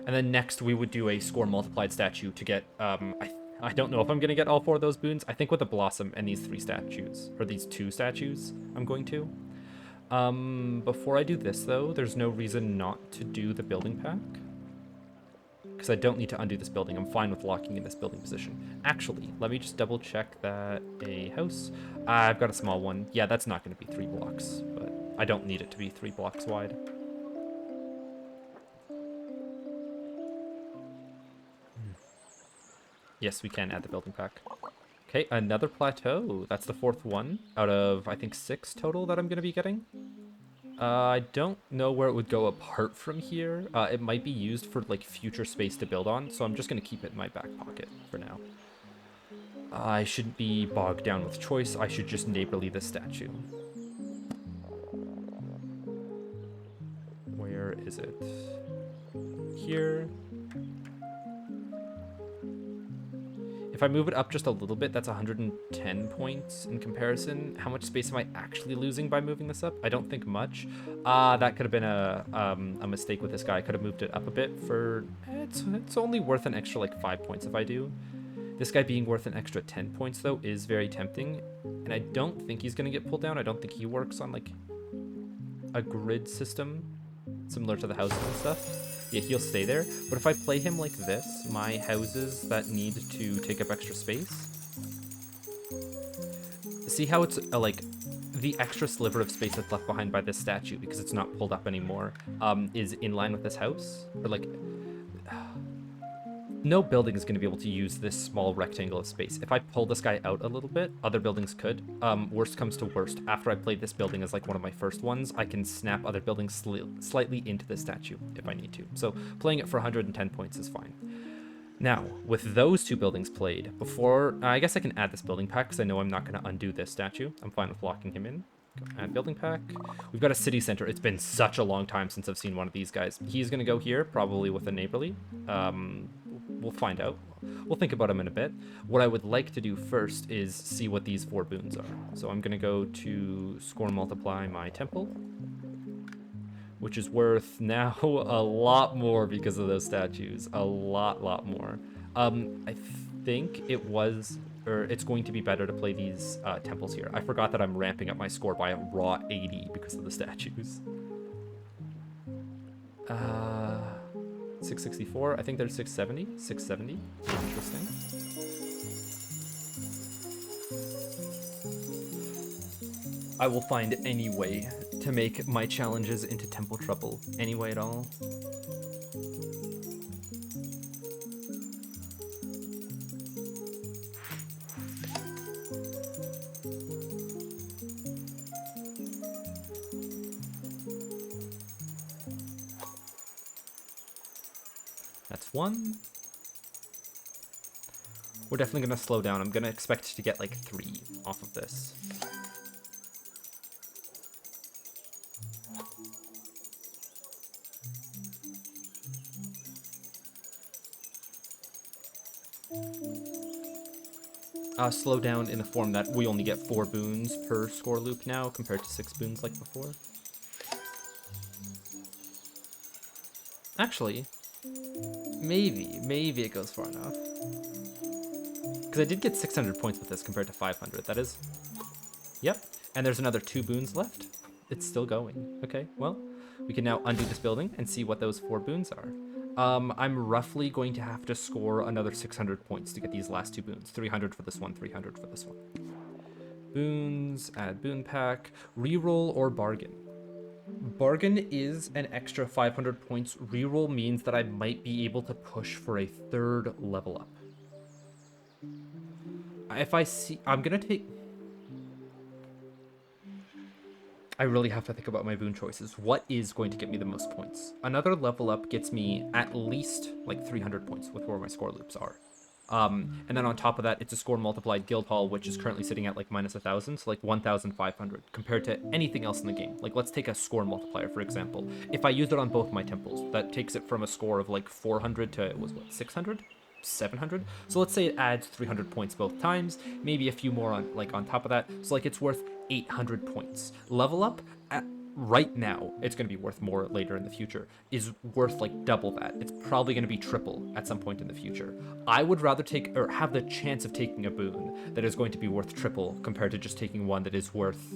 And then next we would do a score multiplied statue to get, I don't know if I'm going to get all 4 of those boons. I think with the blossom and these 3 statues, or these 2 statues, I'm going to. Before I do this though, there's no reason not to do the building pack. Because I don't need to undo this building. I'm fine with locking in this building position. Actually, let me just double check that a house. I've got a small one. Yeah, that's not going to be 3 blocks, but I don't need it to be 3 blocks wide. Yes, we can add the building pack. Okay, another plateau. That's the 4th one out of, I think, 6 total that I'm going to be getting. I don't know where it would go apart from here. It might be used for like future space to build on, so I'm just going to keep it in my back pocket for now. I shouldn't be bogged down with choice. I should just neighborly this statue. Where is it? Here. If I move it up just a little bit, that's 110 points in comparison. How much space am I actually losing by moving this up? I don't think much. That could have been a mistake with this guy. I could have moved it up a bit for... It's only worth an extra like 5 points if I do. This guy being worth an extra 10 points though is very tempting. And I don't think he's going to get pulled down. I don't think he works on like a grid system similar to the houses and stuff. Yeah, he'll stay there. But if I play him like this, my houses that need to take up extra space. See how it's like the extra sliver of space that's left behind by this statue because it's not pulled up anymore is in line with this house? Or like, no building is going to be able to use this small rectangle of space. If I pull this guy out a little bit, other buildings could. Worst comes to worst. After I play this building as like one of my first ones, I can snap other buildings slightly into the statue if I need to. So playing it for 110 points is fine. Now, with those 2 buildings played, before, I guess I can add this building pack because I know I'm not going to undo this statue. I'm fine with locking him in. Add building pack. We've got a city center. It's been such a long time since I've seen one of these guys. He's going to go here, probably with a neighborly. We'll find out. We'll think about him in a bit. What I would like to do first is see what these 4 boons are. So I'm going to go to score multiply my temple, which is worth now a lot more because of those statues. A lot more. I think it was, or it's going to be better to play these temples here. I forgot that I'm ramping up my score by a raw 80 because of the statues. 664. I think there's 670. 670. Interesting. I will find any way to make my challenges into temple trouble. Any way at all. That's 1. We're definitely going to slow down. I'm going to expect to get like 3 off of this. Slow down in the form that we only get 4 boons per score loop now compared to 6 boons like before. Actually, maybe it goes far enough. Because I did get 600 points with this compared to 500. That is... Yep. And there's another 2 boons left. It's still going. Okay, well, we can now undo this building and see what those 4 boons are. I'm roughly going to have to score another 600 points to get these last 2 boons. 300 for this one, 300 for this one. Boons, add boon pack, reroll or bargain. Bargain is an extra 500 points. Reroll means that I might be able to push for a 3rd level up. If I see... I'm gonna take... I really have to think about my boon choices. What is going to get me the most points? Another level up gets me at least like 300 points with where my score loops are. And then on top of that, it's a score multiplied guild hall, which is currently sitting at like minus 1,000, so like 1,500 compared to anything else in the game. Like let's take a score multiplier, for example. If I use it on both my temples, that takes it from a score of like 400 to, it was what, 600? 700. So let's say it adds 300 points both times, maybe a few more on top of that, so like it's worth 800 points. Level up at right now, it's going to be worth more later in the future, is worth like double that. It's probably going to be triple at some point in the future. I would rather take, or have the chance of taking a boon that is going to be worth triple compared to just taking one that is worth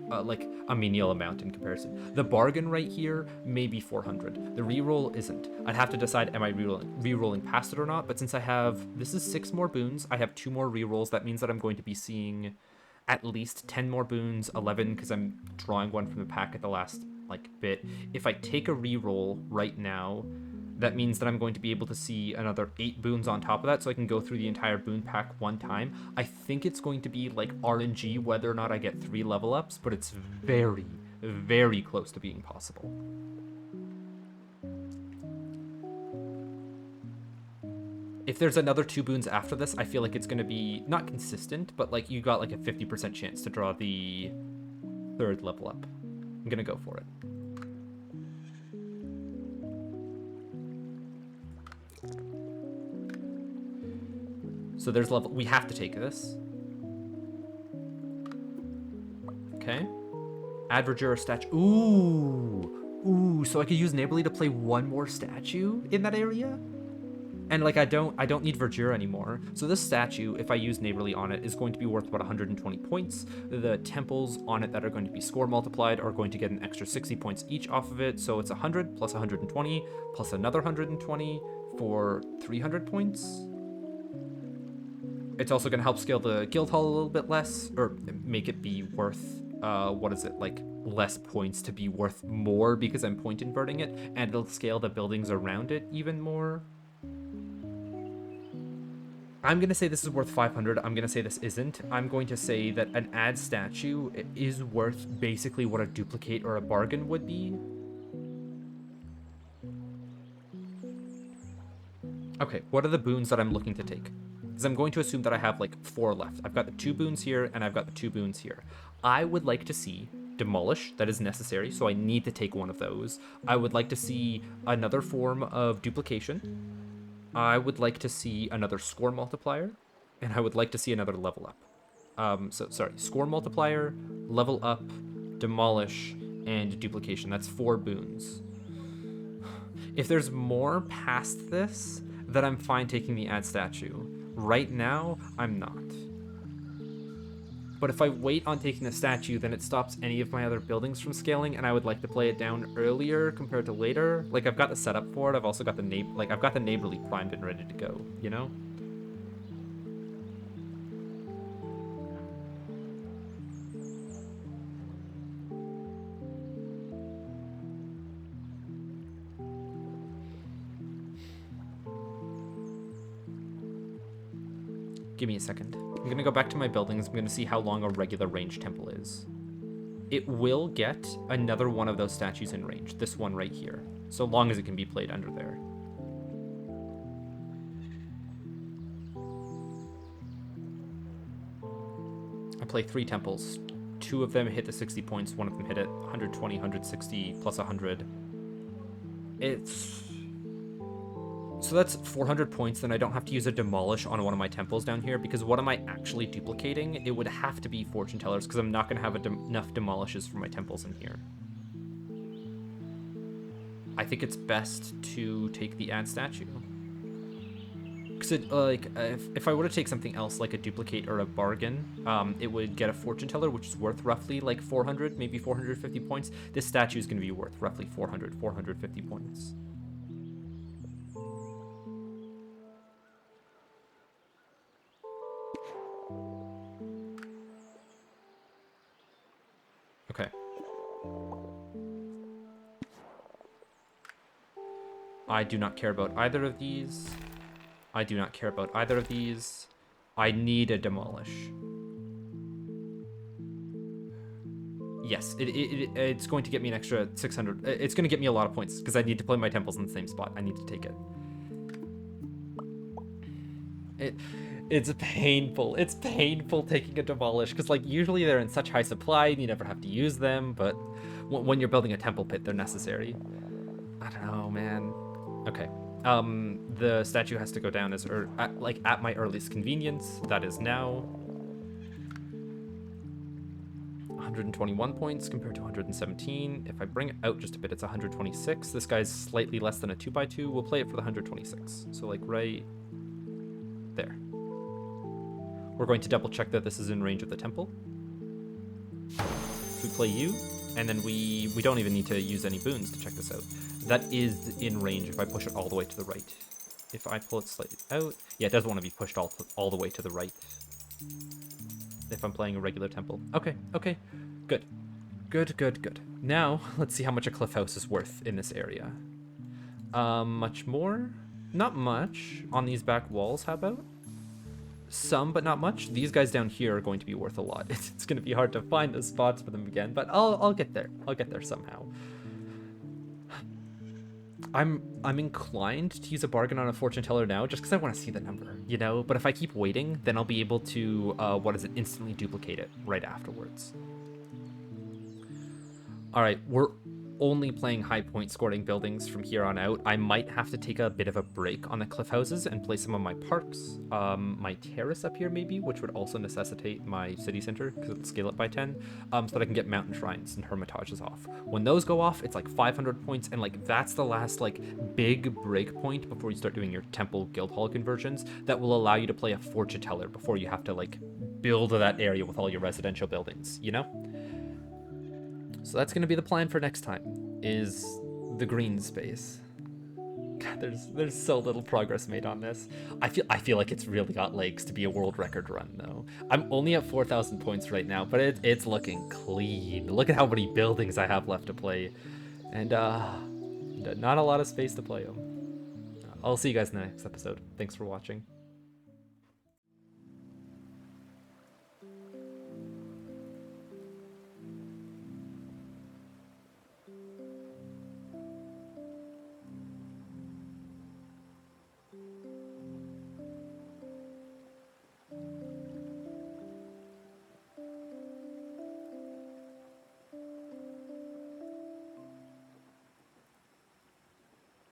like a menial amount in comparison. The bargain right here may be 400. The reroll isn't. I'd have to decide, am I rerolling past it or not? But since I have, this is 6 more boons, I have 2 more rerolls. That means that I'm going to be seeing at least 10 more boons, 11 because I'm drawing one from the pack at the last like bit. If I take a reroll right now, that means that I'm going to be able to see another 8 boons on top of that, so I can go through the entire boon pack one time. I think it's going to be like RNG whether or not I get 3 level ups, but it's very, very close to being possible. If there's another 2 boons after this, I feel like it's going to be not consistent, but like you got like a 50% chance to draw the 3rd level up. I'm going to go for it. So there's level, we have to take this. Okay. Add verdures statue. Ooh, so I could use neighborly to play 1 more statue in that area? And like I don't need verdure anymore. So this statue, if I use neighborly on it, is going to be worth about 120 points. The temples on it that are going to be score multiplied are going to get an extra 60 points each off of it. So it's 100 plus 120 plus another 120 for 300 points. It's also going to help scale the guild hall a little bit less, or make it be worth, what is it, like less points to be worth more because I'm point inverting it, and it'll scale the buildings around it even more. I'm going to say this is worth 500. I'm going to say this isn't. I'm going to say that an add statue is worth basically what a duplicate or a bargain would be. Okay, what are the boons that I'm looking to take? Because I'm going to assume that I have like 4 left. I've got the 2 boons here, and I've got the 2 boons here. I would like to see demolish, that is necessary, so I need to take one of those. I would like to see another form of duplication. I would like to see another score multiplier, and I would like to see another level up. Score multiplier, level up, demolish, and duplication. That's 4 boons. If there's more past this, then I'm fine taking the add statue. Right now, I'm not. But if I wait on taking the statue, then it stops any of my other buildings from scaling, and I would like to play it down earlier compared to later. Like, I've got the setup for it. I've also got the I've got the neighborly primed and ready to go, you know? Give me a second. I'm going to go back to my buildings. I'm going to see how long a regular range temple is. It will get another one of those statues in range. This one right here. So long as it can be played under there. I play 3 temples. 2 of them hit the 60 points, 1 of them hit it, 120, 160, plus 100. It's... So that's 400 points, then I don't have to use a demolish on one of my temples down here, because what am I actually duplicating? It would have to be fortune tellers, because I'm not going to have enough demolishes for my temples in here. I think it's best to take the add statue. Because it, like, if I were to take something else, like a duplicate or a bargain, it would get a fortune teller, which is worth roughly like 400, maybe 450 points. This statue is going to be worth roughly 400, 450 points. Okay. I do not care about either of these. I do not care about either of these. I need a demolish. Yes, it's going to get me an extra 600. It's going to get me a lot of points because I need to play my temples in the same spot. I need to take it. It's painful. It's painful taking a demolish because, like, usually they're in such high supply and you never have to use them. But when you're building a temple pit, they're necessary. I don't know, man. Okay. The statue has to go down as at my earliest convenience. That is now 121 points compared to 117. If I bring it out just a bit, it's 126. This guy's slightly less than a 2x2. We'll play it for the 126. So like right there. We're going to double check that this is in range of the temple. So we play you, and then we don't even need to use any boons to check this out. That is in range if I push it all the way to the right. If I pull it slightly out, yeah, it doesn't want to be pushed all the way to the right. If I'm playing a regular temple. Okay, good. Good. Now, let's see how much a cliff house is worth in this area. Much more? Not much. On these back walls, how about? Some, but not much. These guys down here are going to be worth a lot. It's going to be hard to find the spots for them again, but I'll get there. I'll get there somehow. I'm inclined to use a bargain on a fortune teller now just because I want to see the number, you know? But if I keep waiting, then I'll be able to, instantly duplicate it right afterwards. All right, we're only playing high point scoring buildings from here on out. I might have to take a bit of a break on the cliff houses and play some of my parks. My terrace up here maybe, which would also necessitate my city center because it'll scale it by 10, so that I can get mountain shrines and hermitages off. When those go off, it's like 500 points, and like that's the last like big break point before you start doing your temple guild hall conversions that will allow you to play a fortune teller before you have to like build that area with all your residential buildings, you know? So that's going to be the plan for next time, is the green space. God, there's so little progress made on this. I feel like it's really got legs to be a world record run, though. I'm only at 4,000 points right now, but it's looking clean. Look at how many buildings I have left to play, and not a lot of space to play them. I'll see you guys in the next episode. Thanks for watching.